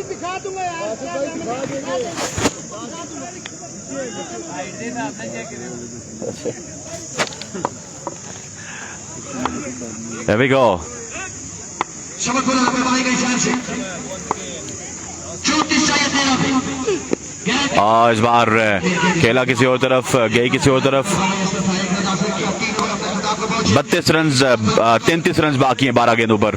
दिखा दूंगा यार। There we go. इस बार खेला किसी और तरफ, गई किसी और तरफ। 32 रन 33 रन बाकी हैं 12 गेंदों पर।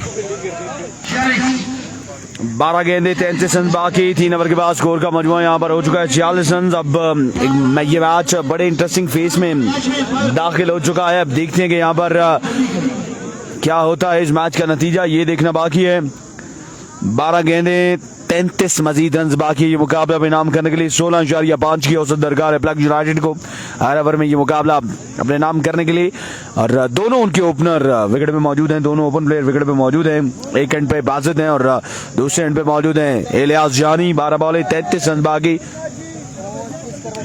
12 गेंदे 33 रन बाकी। 3 ओवर के बाद स्कोर का मजमूआ यहाँ पर हो चुका है 46 रन। अब ये मैच बड़े इंटरेस्टिंग फेज में दाखिल हो चुका है। अब देखते हैं कि यहाँ पर क्या होता है। इस मैच का नतीजा ये देखना बाकी है। 12 गेंदे 33 मजीद रन बाकी। ये मुकाबला में नाम करने के लिए 16.5 की औसत दरकार है प्लग यूनाइटेड को हर ओवर में ये मुकाबला अपने नाम करने के लिए। और दोनों उनके ओपनर विकेट पे मौजूद हैं। दोनों ओपन प्लेयर विकेट पे मौजूद हैं। एक एंड पे बासित हैं और दूसरे एंड पे मौजूद हैं इलियास जानी। 12 बॉल 33 रन बाकी।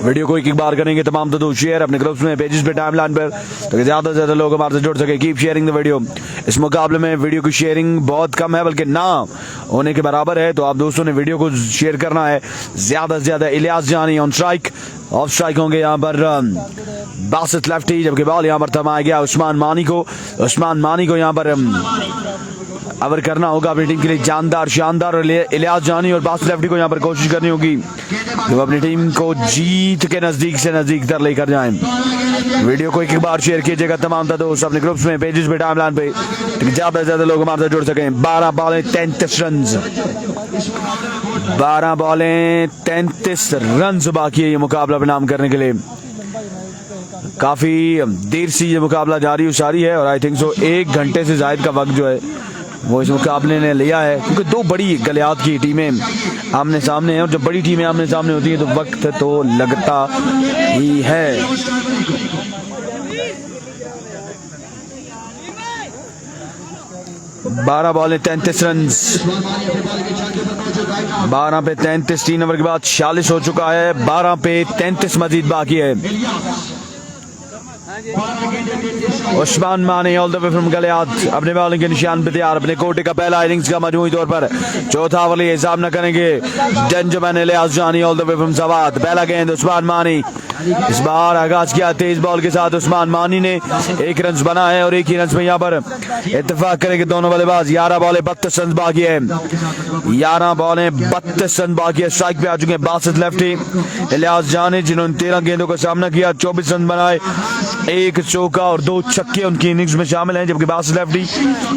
वीडियो को एक बार करेंगे तमाम तो शेयर अपने ग्रुप्स में, पेजेस पे, टाइमलाइन पर, ताकि ज्यादा से ज्यादा लोग हमारे से जुड़ सके। Keep sharing the video. इस मुकाबले में वीडियो की शेयरिंग बहुत कम है, बल्कि ना होने के बराबर है। तो आप दोस्तों ने वीडियो को शेयर करना है ज्यादा से ज्यादा। इलियास जानी ऑन स्ट्राइक, ऑफ स्ट्राइक होंगे यहाँ पर बासित लेफ्टी, जबकि बॉल यहाँ पर थमाया गया उस्मान मानी को। उस्मान मानी को यहाँ पर ओवर करना होगा अपनी टीम के लिए जानदार शानदार। और इलियास जानी और बासित लेफ्टी को यहाँ पर कोशिश करनी होगी तो अपनी टीम को जीत के नजदीक से नजदीक तर लेकर जाएं। वीडियो को एक बार शेयर कीजिएगा तमाम दोस्त अपने ग्रुप्स में, पेजेस पे, टाइमलाइन पे, ताकि ज्यादा से ज्यादा लोग हमारे साथ जुड़ सकें। 12 बॉलें 33 रन। 12 बॉलें 33 रन बाकी है ये मुकाबला नाम करने के लिए। काफी देर से ये मुकाबला जारी सारी है और आई थिंक सो 1 घंटे से ज्यादा का वक्त जो है वो इस मुकाबले ने लिया है, क्योंकि 2 बड़ी गलियात की टीमें आमने सामने हैं और जब बड़ी टीमें आमने सामने होती हैं तो वक्त तो लगता ही है। बारह बॉल 33 रन। 12 पे 33। 3 ओवर के बाद 46 हो चुका है। 12 पे 33 मजीद बाकी है। उस्मान मानी all the way from Galiyat अपने बॉलिंग के निशान पे तैयार। अपने कोटे का पहला इनिंग्स का मजमूई तौर पर चौथा ओवर लिए सामना करेंगे Benjamin Ilyas Jani all the way from Swat. पहला गेंद उस्मान मानी। इस बार आगाज किया तेज बॉल के साथ उस्मान मानी ने। 1 रन बना है और 1 ही रन में यहाँ पर इत्तेफाक करेंगे दोनों बल्लेबाज। 11 बॉलें 32 रन बाकी है। 11 बॉलें 32 रन बाकी है। स्ट्राइक पे आ चुके हैं बासित लेफ्टी इलियास जानी, जिन्होंने 13 गेंदों का सामना किया, 24 रन बनाए, 1 चौका और 2 छक्के उनकी इनिंग्स में शामिल हैं। जबकि बासित लेफ्टी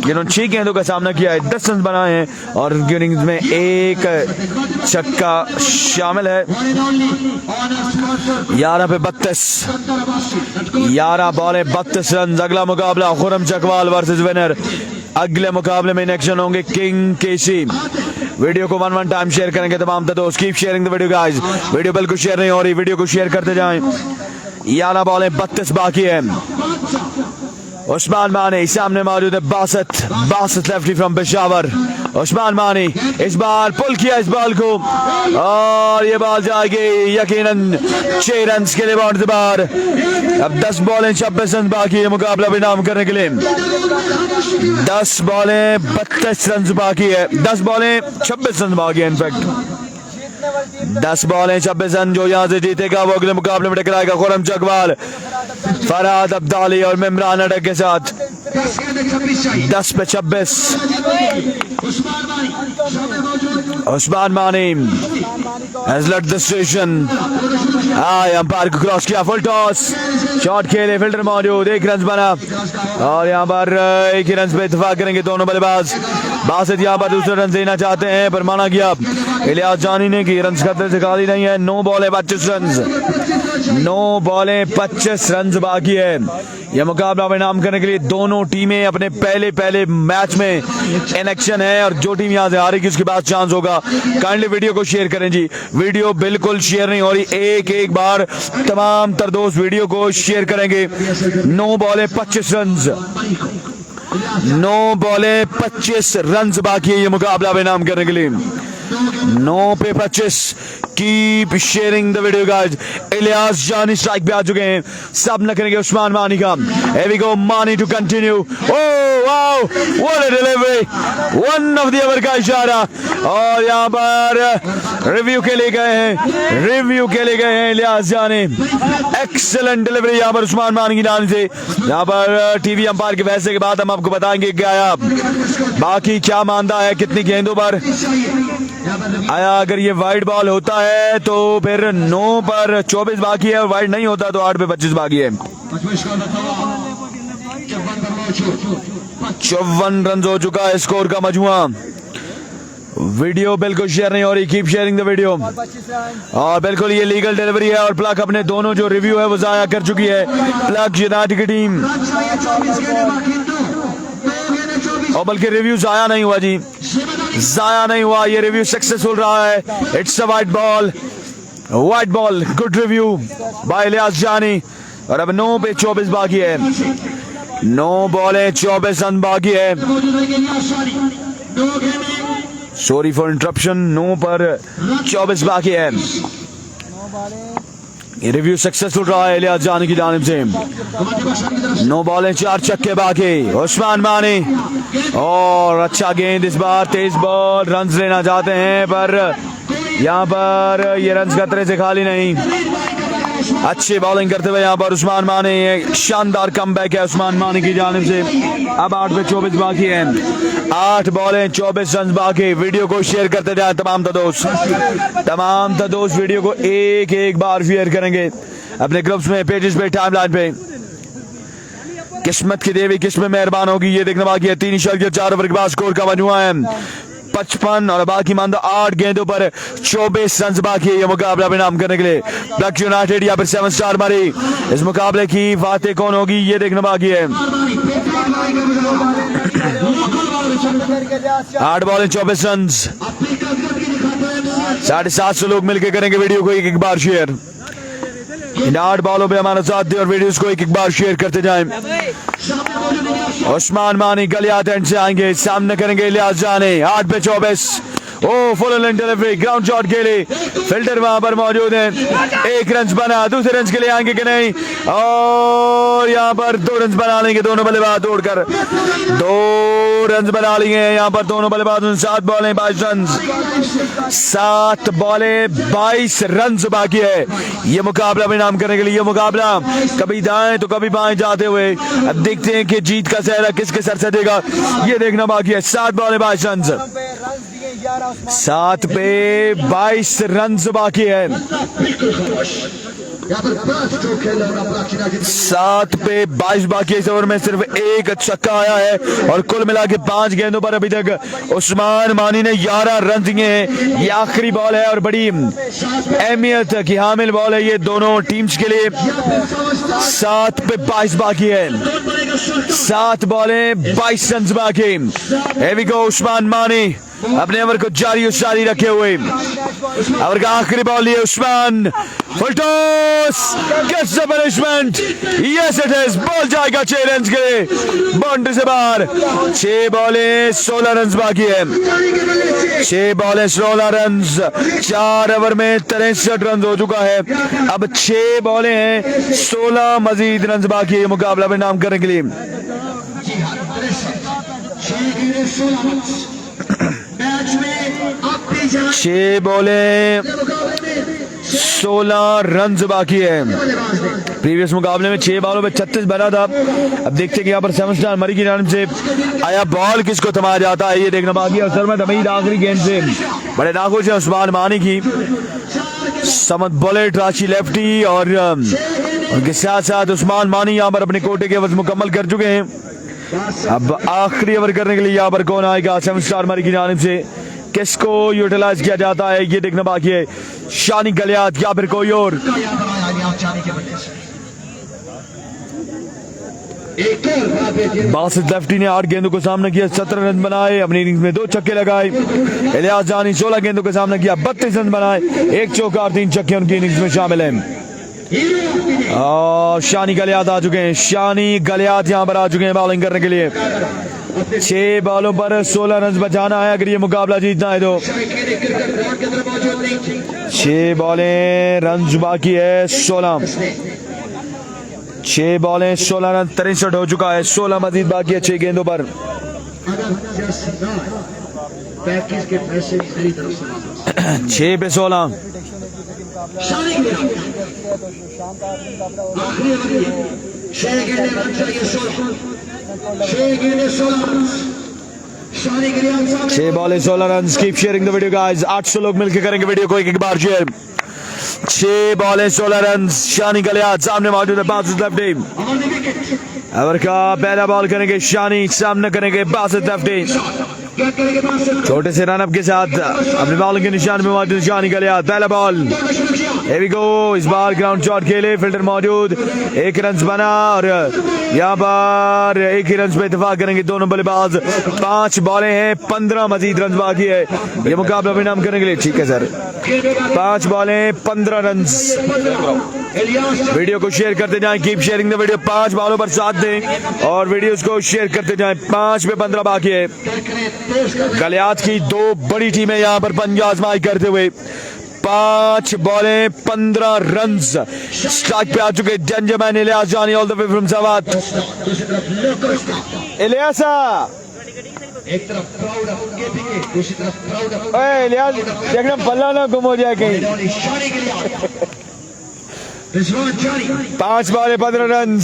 जिन्होंने 6 गेंदों का सामना किया है, 10 रन बनाए हैं और उनकी इनिंग्स में 1 छक्का शामिल है। 11 पे 32। 11 बॉलें 32 रन। अगला मुकाबला खुरम चकवाल वर्सेस विनर। अगले मुकाबले में इन एक्शन होंगे किंग केसी। वीडियो को 1 टाइम शेयर करेंगे तमाम दोस्त। Keep sharing the video guys. Video बिल्कुल शेयर नहीं हो रही, वीडियो को शेयर करते जाएं। 11 बॉलें 32 बाकी है। उस्मान मानी सामने मौजूद है बासित लेफ्टी फ्रॉम पेशावर। उस्मान मानी इस बार पुल किया इस बॉल को और ये बॉल जाएगी यकीनन 6 रन के लिए बाउंड बार। अब 10 बॉलें 26 रन बाकी है मुकाबला विराम करने के लिए। 10 बॉलें 32 रन बाकी है, 10 बॉलें 26 रन बाकी है। In fact 10 बॉलें 26 run. जो यहाँ से जीतेगा वो अगले मुकाबले में टकराएगा खुरम चकवाल, फरहाद अब्दाली और इमरान अडक के साथ। 10 पे 26। उस्मान मानी has led the station। Umpire को क्रॉस किया, फुल टॉस, शॉट खेले, फील्डर मौजूद, 1 रन बना और यहाँ पर 1 ही रन पे इत्तेफाक करेंगे दोनों बल्लेबाज। बासित यहाँ पर दूसरे रन देना चाहते हैं पर माना गया इलियास जानी ने कि रन खतरे से खाली नहीं है। 9 बॉलें 25 रन, 9 बॉलें 25 रन बाकी है। यह मुकाबला में नाम करने के लिए दोनों टीमें अपने पहले मैच में इन एक्शन है और जो टीम यहाँ से हारेगी उसके बाद चांस होगा। काइंडली वीडियो को शेयर करें जी, वीडियो बिल्कुल शेयर नहीं हो रही, एक बार तमाम तरदोस्त वीडियो को शेयर करेंगे। 9 बॉलें 25 रन, 9 बॉलें 25 रन बाकी है ये मुकाबला में नाम करने के लिए। 9 पे 25। Keep sharing the video guys. Ilyas जानी स्ट्राइक पे आ चुके हैं, सब न करेंगे उस्मान मानी का। Here we go, Mani to continue। Oh wow, what a delivery, one of the over का इशारा और यहाँ पर रिव्यू के लिए गए हैं इलियास जानी। एक्सेलेंट डिलीवरी यहाँ पर उस्मान मानी की जान से। यहाँ पर टीवी अंपायर के फैसले के बाद हम आपको बताएंगे क्या बाकी क्या मानता है कितनी गेंदों पर आया। अगर ये वाइड बॉल होता है तो फिर 9 पर 24 बाकी है और वाइड नहीं होता तो 8 पे 25 बाकी है। 54 रन हो चुका है स्कोर का मजमुआ। वीडियो बिल्कुल शेयर नहीं हो रही, कीप शेयरिंग द वीडियो। और बिल्कुल ये लीगल डिलीवरी है और प्लग अपने दोनों जो रिव्यू है वो जाया कर चुकी है प्लग यूनाइटेड की टीम। और बल्कि रिव्यू जाया नहीं हुआ जी, जाया नहीं हुआ, ये रिव्यू सक्सेसफुल रहा है। It's a white ball, good review by Ilyas Jani. और अब 9 पे 24 बाकी है, 9 बॉलें 24 रन बाकी है। सॉरी फॉर इंटरप्शन, 9 पर 24 बाकी है। ये रिव्यू सक्सेसफुल रहा है इलियास जानी की जानिब से। 9 बॉलें 4 छक्के बाकी। उस्मान मानी और अच्छा गेंद इस बार, तेज बॉल, रन लेना चाहते हैं पर यहाँ पर ये रन खतरे से खाली नहीं। अच्छी बॉलिंग करते हुए यहाँ पर उस्मान मानी, एक शानदार कमबैक है उस्मान मानी की जानिब से। अब 8 पे 24 बाकी है, 8 बॉलें 24 रन बाकी। वीडियो को शेयर करते जाए तमाम दोस्त वीडियो को एक बार शेयर करेंगे अपने ग्रुप्स में, पेजेस पे, टाइमलाइन पे। किस्मत की देवी किस में मेहरबान होगी ये देखने बाकी है। 3.4 ओवर के बाद स्कोर का मजमुआ है 55 और बाकी मानदो 8 गेंदों पर 24 रन बाकी है ये मुकाबला में नाम करने के लिए। प्लग यूनाइटेड या फिर 7 स्टार मारी। इस मुकाबले की फातेह कौन होगी ये देखने बाकी है। 8 बॉलें 24 रन, 750 लोग मिलकर करेंगे वीडियो को एक बार शेयर। इन 8 बॉलों पे हमारा साथ दे और वीडियोस को एक बार शेयर करते जाएं। उस्मान मानी गलियात एंड से आएंगे, सामने करेंगे इलियास जानी। 8 पे 24। ओ full length delivery, ground shot के लिए फिल्टर वहां पर मौजूद है। 1 रन बना, दूसरे रन के लिए आएंगे कि नहीं और यहाँ पर 2 रन बना लेंगे दोनों बल्लेबाज दौड़कर। 2 रन बना लिए यहाँ पर दोनों बल्लेबाज। 7 बॉलें 22 रन, 7 बॉलें 22 रन बाकी है ये मुकाबला में नाम करने के लिए। ये मुकाबला कभी दाएं तो कभी बाएं जाते हुए अब देखते हैं कि जीत का सहरा किसके सर से देगा ये देखना बाकी है। 7 बॉलें 22 रन, 7 पे 22 रन बाकी है। 7 पे 22 बाकी। इस ओवर में सिर्फ 1 छक्का आया है और कुल मिला के 5 गेंदों पर अभी तक उस्मान मानी ने 11 रन दिए हैं। ये आखिरी बॉल है और बड़ी अहमियत की हामिल बॉल है ये दोनों टीम्स के लिए। 7 पे 22 बाकी है, 7 बॉलें 22 रन बाकी। Here we go, उस्मान मानी अपने ओवर को जारी रखे हुए और का आखिरी बॉल ये Usman full toss gets the punishment yes it is ball जाएगा 6 रन के लिए बाउंड्री से बाहर 6 बॉलें 16 रन बाकी है 6 बॉलें 16 रन 4 ओवर में 63 रन हो चुका है अब 6 बॉलें हैं 16 मजीद रन बाकी है मुकाबला में नाम करने के लिए जी हाँ 6 बॉलें 16 रन बाकी है प्रीवियस मुकाबले में 6 बॉलों में 36 बना था अब देखते हैं कि यहाँ पर 7 स्टार मरी की जानिब से आया बॉल किसको थमा जाता है ये देखना बाकी है सरमद हमीद आखिरी गेंद से बड़े नाखुश है उस्मान मानी की समद बुलेट राशि लेफ्टी और उनके साथ साथ उस्मान मानी यहाँ पर अपने कोटे के अवज मुकम्मल कर चुके हैं अब आखिरी ओवर करने के लिए यहाँ पर कौन आएगा 7 स्टार मरी की जानिब से किसको यूटिलाइज किया जाता है ये देखना बाकी है शानी गलियात या फिर कोई और बासित लेफ्टी ने 8 गेंदों को सामना किया 17 रन बनाए अपनी इनिंग्स में 2 छक्के लगाए इलियास जानी 16 गेंदों का सामना किया 32 रन बनाए 1 चौका और 3 छक्के उनकी इनिंग्स में शामिल हैं और शानी गलियात आ चुके हैं शानी गलियात यहाँ पर आ चुके हैं बॉलिंग करने के लिए 6 बॉलों पर 16 रन बचाना है अगर ये मुकाबला जीतना है तो 6 बॉलें रन बाकी है 16 6 बॉलें 16 रन 63 हो चुका है 16 मजीद बाकी है 6 गेंदों पर 6 पे 16 6 बॉलें 16 run keep sharing the video guys 800 लोग मिलकर करेंगे वीडियो को एक बार शेयर 6 बॉलें 16 रन शानी गलियात सामने मौजूद है बासित लेफ्टी ओवर का पहला बॉल करेंगे शानी सामने करेंगे बासित लेफ्टी छोटे से रन अप के साथ अपने बॉलिंग के निशान में मौजूद शानी गलियात पहला बॉल Here we go इस बार ग्राउंड शॉट खेले फील्डर मौजूद 1 रन बना और यहाँ पर 1 ही रन पे इत्तेफाक करेंगे दोनों बल्लेबाज 5 बॉलें हैं 15 मजीद रन बाकी है ये मुकाबला भी नाम करने के लिए ठीक है सर 5 बॉलें 15 रन वीडियो को शेयर करते जाएं कीप शेयरिंग द वीडियो 5 बॉलों पर साथ दें और वीडियोस को शेयर करते जाएं 5 पे 15 बाकी है गलियात की 2 बड़ी टीमें यहाँ पर पंजा आजमाई करते हुए 5 बॉलें 15 रन स्ट्राइक पे आ चुके जंजमैन Ilyas Jani all the way from Swat इलियासा एक तरफ प्राउड ऑफ केपीके दूसरी तरफ प्राउड ऑफ ओए इलियास देखना पल्ला ना गुम हो जाए कहीं शानी के लिए रिजवान जानी 5 बॉलें 15 रन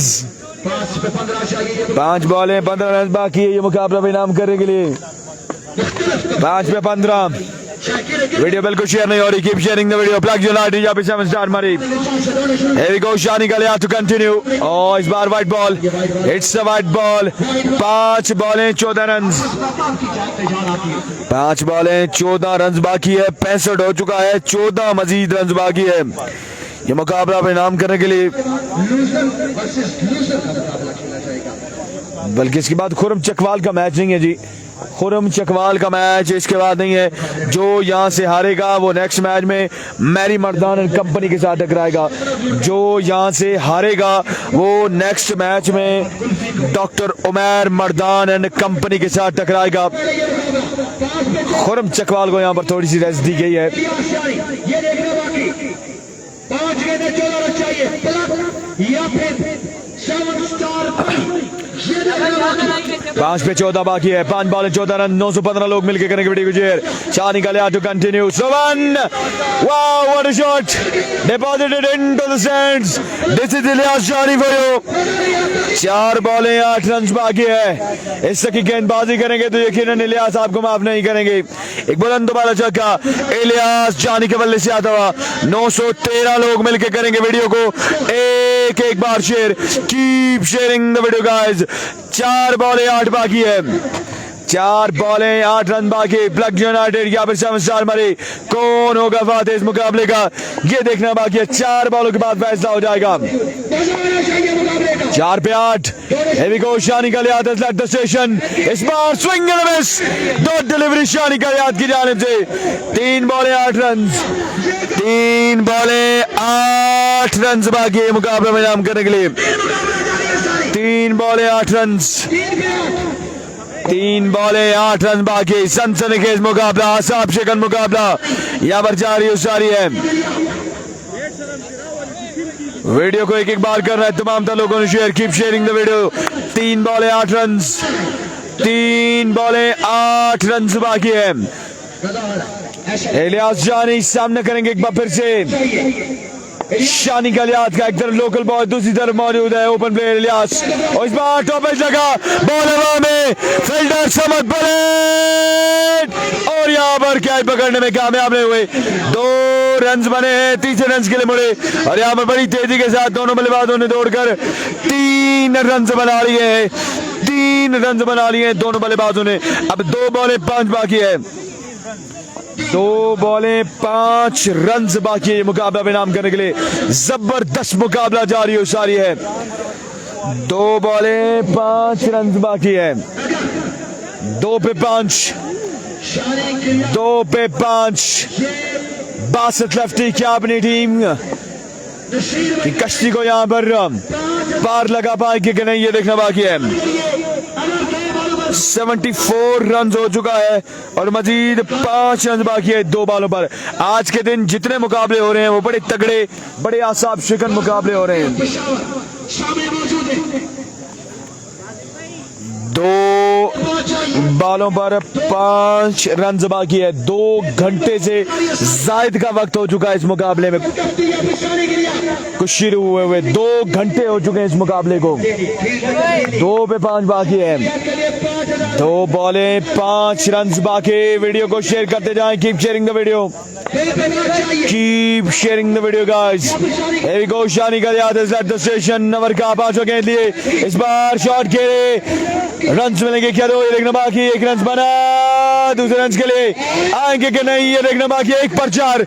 5 पे 15 चाहिए 5 बॉलें 15 रन बाकी है ये मुकाबला भी नाम करने के लिए 5 पे 15 वीडियो बिल्कुल शेयर नहीं हो रही keep sharing the video plug your light या 7 star Murree here we go Shani Galiyat to continue और इस बार wide ball it's a white ball 5 बॉलें 14 रन 5 बॉलें 14 रन बाकी है 65 हो चुका है 14 मजीद रन बाकी है ये मुकाबला परिणाम करने के लिए बल्कि इसके बाद खुरम चकवाल का मैच नहीं है जी खुरम चकवाल का मैच इसके बाद नहीं है जो यहाँ से हारेगा वो नेक्स्ट मैच में मैरी मर्दान एंड कंपनी के साथ टकराएगा जो यहाँ से हारेगा वो नेक्स्ट मैच में doctor Umair Mardan and company के साथ टकराएगा खुरम चकवाल को यहाँ पर थोड़ी सी रेस्ट दी गई है ये देखना बाकी 5 गेंदें 14 रन चाहिए या फिर 7 स्टार 5 पे 14 बाकी है 5 बॉल 14 रन 915 लोग मिलकर करेंगे वीडियो को share Shani Galiyat to continue Sovan wow what a shot deposited into the stands this is Ilyas Jani for you 4 बॉलें 8 रन बाकी है इस की गेंदबाजी करेंगे तो यकीनन इलियास आपको माफ नहीं करेंगे एक बुलंद वाला छक्का इलियास जानी के बल्ले से आता हुआ 913 लोग मिलकर करेंगे वीडियो को एक बार share keep sharing the video guys 4 बॉलें 8 बाकी है 4 बॉलें 8 रन बाकी। प्लग यूनाइटेड या फिर 7 स्टार मरी, कौन होगा फातेह इस मुकाबले का, ये देखना बाकी है। 4 बॉलों के बाद फैसला हो जाएगा। 4 पे 8। Here we go, Shani कलियात has left the station. इस बार swing and miss, dot delivery Shani Galiyat की जानिब से। 3 बॉलें 8 रन, 3 बॉलें 8 रन बाकी है मुकाबले में नाम करने के लिए। 3 बॉलें 8 रन, 3 बॉलें 8 रन बाकी। सनसनीखेज मुकाबला, आसाब शिकन मुकाबला यहाँ पर जारी है। वीडियो को एक बार कर रहा है तमाम लोगों ने share, keep sharing the video. 3 बॉलें 8 run, 3 बॉलें 8 run बाकी है। इलियास जानी सामने करेंगे एक बार फिर से। शानी कलियात का एक तरफ लोकल बॉय, दूसरी तरफ मौजूद है ओपन प्लेयर इलियास। और इस बार टॉप एज लगा, बॉल हवा में, फील्डर समझ बुलेट, और यहाँ पर कैच पकड़ने में कामयाब नहीं हुए। 2 रन बने हैं, तीसरे रन के लिए मुड़े, और यहाँ पर बड़ी तेजी के साथ दोनों बल्लेबाजों ने दौड़कर 3 रन बना लिए हैं। 3 रन बना लिए हैं दोनों बल्लेबाजों ने। अब 2 बॉलें 5 बाकी है, 2 बॉलें 5 रन बाकी है मुकाबला में नाम करने के लिए। जबरदस्त मुकाबला जारी हो सारी है। 2 बॉलें 5 रन बाकी है। 2 पे 5, 2 पे 5। 62 लेफ्टी क्या अपनी टीम की कश्ती को यहाँ पर पार लगा पाएंगे कि नहीं, ये देखना बाकी है। 74 रन हो चुका है और मजीद 5 रन बाकी है 2 बॉलों पर। आज के दिन जितने मुकाबले हो रहे हैं वो बड़े तगड़े, बड़े आसाब शिकन मुकाबले हो रहे हैं। 2 बॉलों पर 5 रन बाकी है। 2 घंटे से जायद का वक्त हो चुका है इस मुकाबले में कुछ शुरू हुए 2 घंटे हो चुके हैं इस मुकाबले को। 2 पे 5 बाकी है। 2 बॉलें 5 रन बाकी। वीडियो को शेयर करते जाएं, keep sharing the video, keep sharing the video guys. Here we go, Shani Galiyat is at the station। Number का 5 गेंद लिए, इस बार शॉट खेले, रन मिलेंगे क्या? 2 ये देखना बाकी। 1 रन बना, दूसरे रन के लिए आएंगे कि नहीं, ये देखना बाकी। 1 पर 4,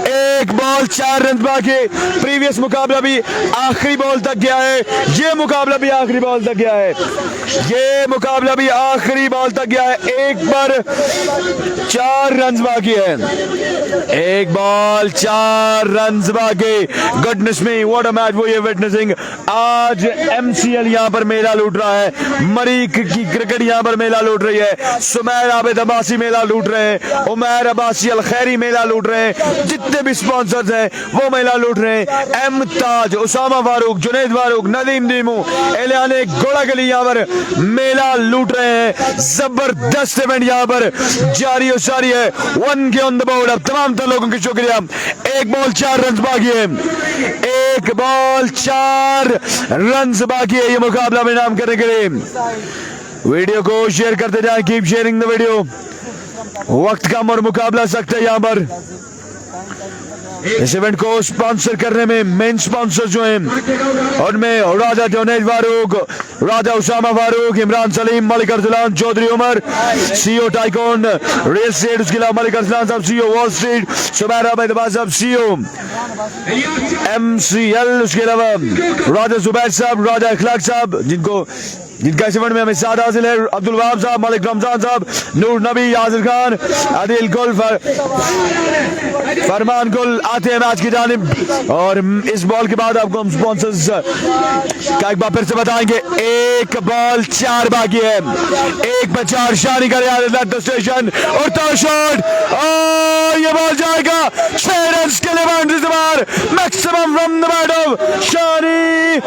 1 बॉल 4 रन बाकी। प्रीवियस मुकाबला भी आखिरी बॉल तक गया है, ये मुकाबला भी आखिरी बॉल तक गया है, ये मुकाबला भी आखिरी बॉल तक गया है। 1 पर 4 रन बाकी है। 1 बॉल 4 रन बाकी। Goodness me, what a match we are witnessing. आज MCL यहाँ पर मेला लूट रहा है, मरी की क्रिकेट यहाँ पर मेला लूट रही है। सुमैर आबिद अब्बासी मेला लूट रहे हैं, उमैर अब्बासी अल खैरी मेला लूट रहे हैं, जितने भी स्पॉन्सर्स हैं वो मेला लूट रहे हैं। एम ताज, उसामा फारूक, जुनैद फारूक, नदीम दीमू, एलियाने घोड़ा गली यहाँ पर मेला लूट रहे हैं। जबरदस्त इवेंट यहाँ पर जारी हो सारी है। 1 के ऑन द बोर्ड। अब तमाम लोगों की शुक्रिया। 1 बॉल 4 रन बाकी है। 1 बॉल 4 रन बाकी है ये मुकाबला में नाम करने के लिए। वीडियो को शेयर करते जाएं, कीप शेयरिंग द वीडियो। वक्त कम और मुकाबला सख्त है यहाँ पर। इस इवेंट को स्पॉन्सर करने में मेन स्पॉन्सर जो हैं उनमें Raja Junaid Farooq, Raja Usama Farooq, Imran Salim, Malik Arsalan Chaudhry Umar, CEO tycoon real estate, उसके अलावा Malik Arsalan Sahab CEO Wall Street, Zubair Abid Abbas Sahab CEO MCL, उसके अलावा राजा जुबैर साहब, राजा इखलाक साहब, जिनका इस इवेंट में हमें साथ हासिल है, अब्दुल वहाब साहब, मलिक रमजान साहब, नूर नबी, यासिर खान, आदिल गुल, फरमान गुल आते हैं मैच की जानिब। और इस बॉल के बाद आपको हम स्पॉन्सर्स का एक बार फिर से बताएंगे। 1 बॉल 4 बाकी है। 1 पर 4 शानी का स्टेशन और तो शॉट, और ये बॉल जाएगा 6 रन के लिए बाउंड्री से बाहर। Maximum from the bat of Shani,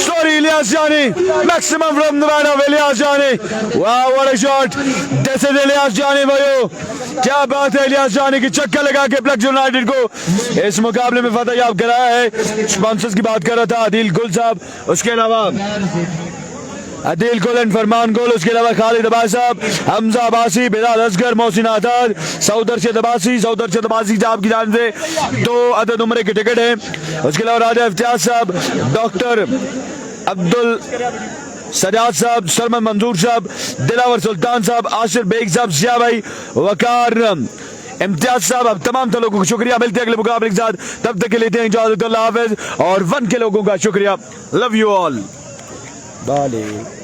sorry Ilyas Jani, maximum from the bat of Ilyas Jani. वाह what a shot, this is Ilyas Jani भाइयों, क्या बात है। इलियास जानी की चक्कर लगा के प्लग यूनाइटेड को इस मुकाबले में फतह याब कराया है। स्पॉन्सर्स की बात कर रहा था आदिल गुल साहब, उसके अलावा आदिल गुल एंड फरमान गुल, उसके अलावा खालिद अब्बास साहब, हमजा अब्बासी, बिलाल असगर, मोहसिन आजाद, सऊदर शद अब्बासी साहब की जान से 2 अदद उम्र के टिकट है। उसके अलावा राजा इफ्तियाज साहब, डॉक्टर अब्दुल सजाद साहब, सरमन मंजूर साहब, दिलावर सुल्तान साहब, आशिर बेग साहब, जिया भाई, वकार, इम्तियाज साहब, अब तमाम लोगों को शुक्रिया। मिलते हैं अगले मुकाबले के साथ, तब तक के लेते हैं इजाजत, अल्लाह हाफिज। और 1 के लोगों का शुक्रिया, लव यू ऑल। बाले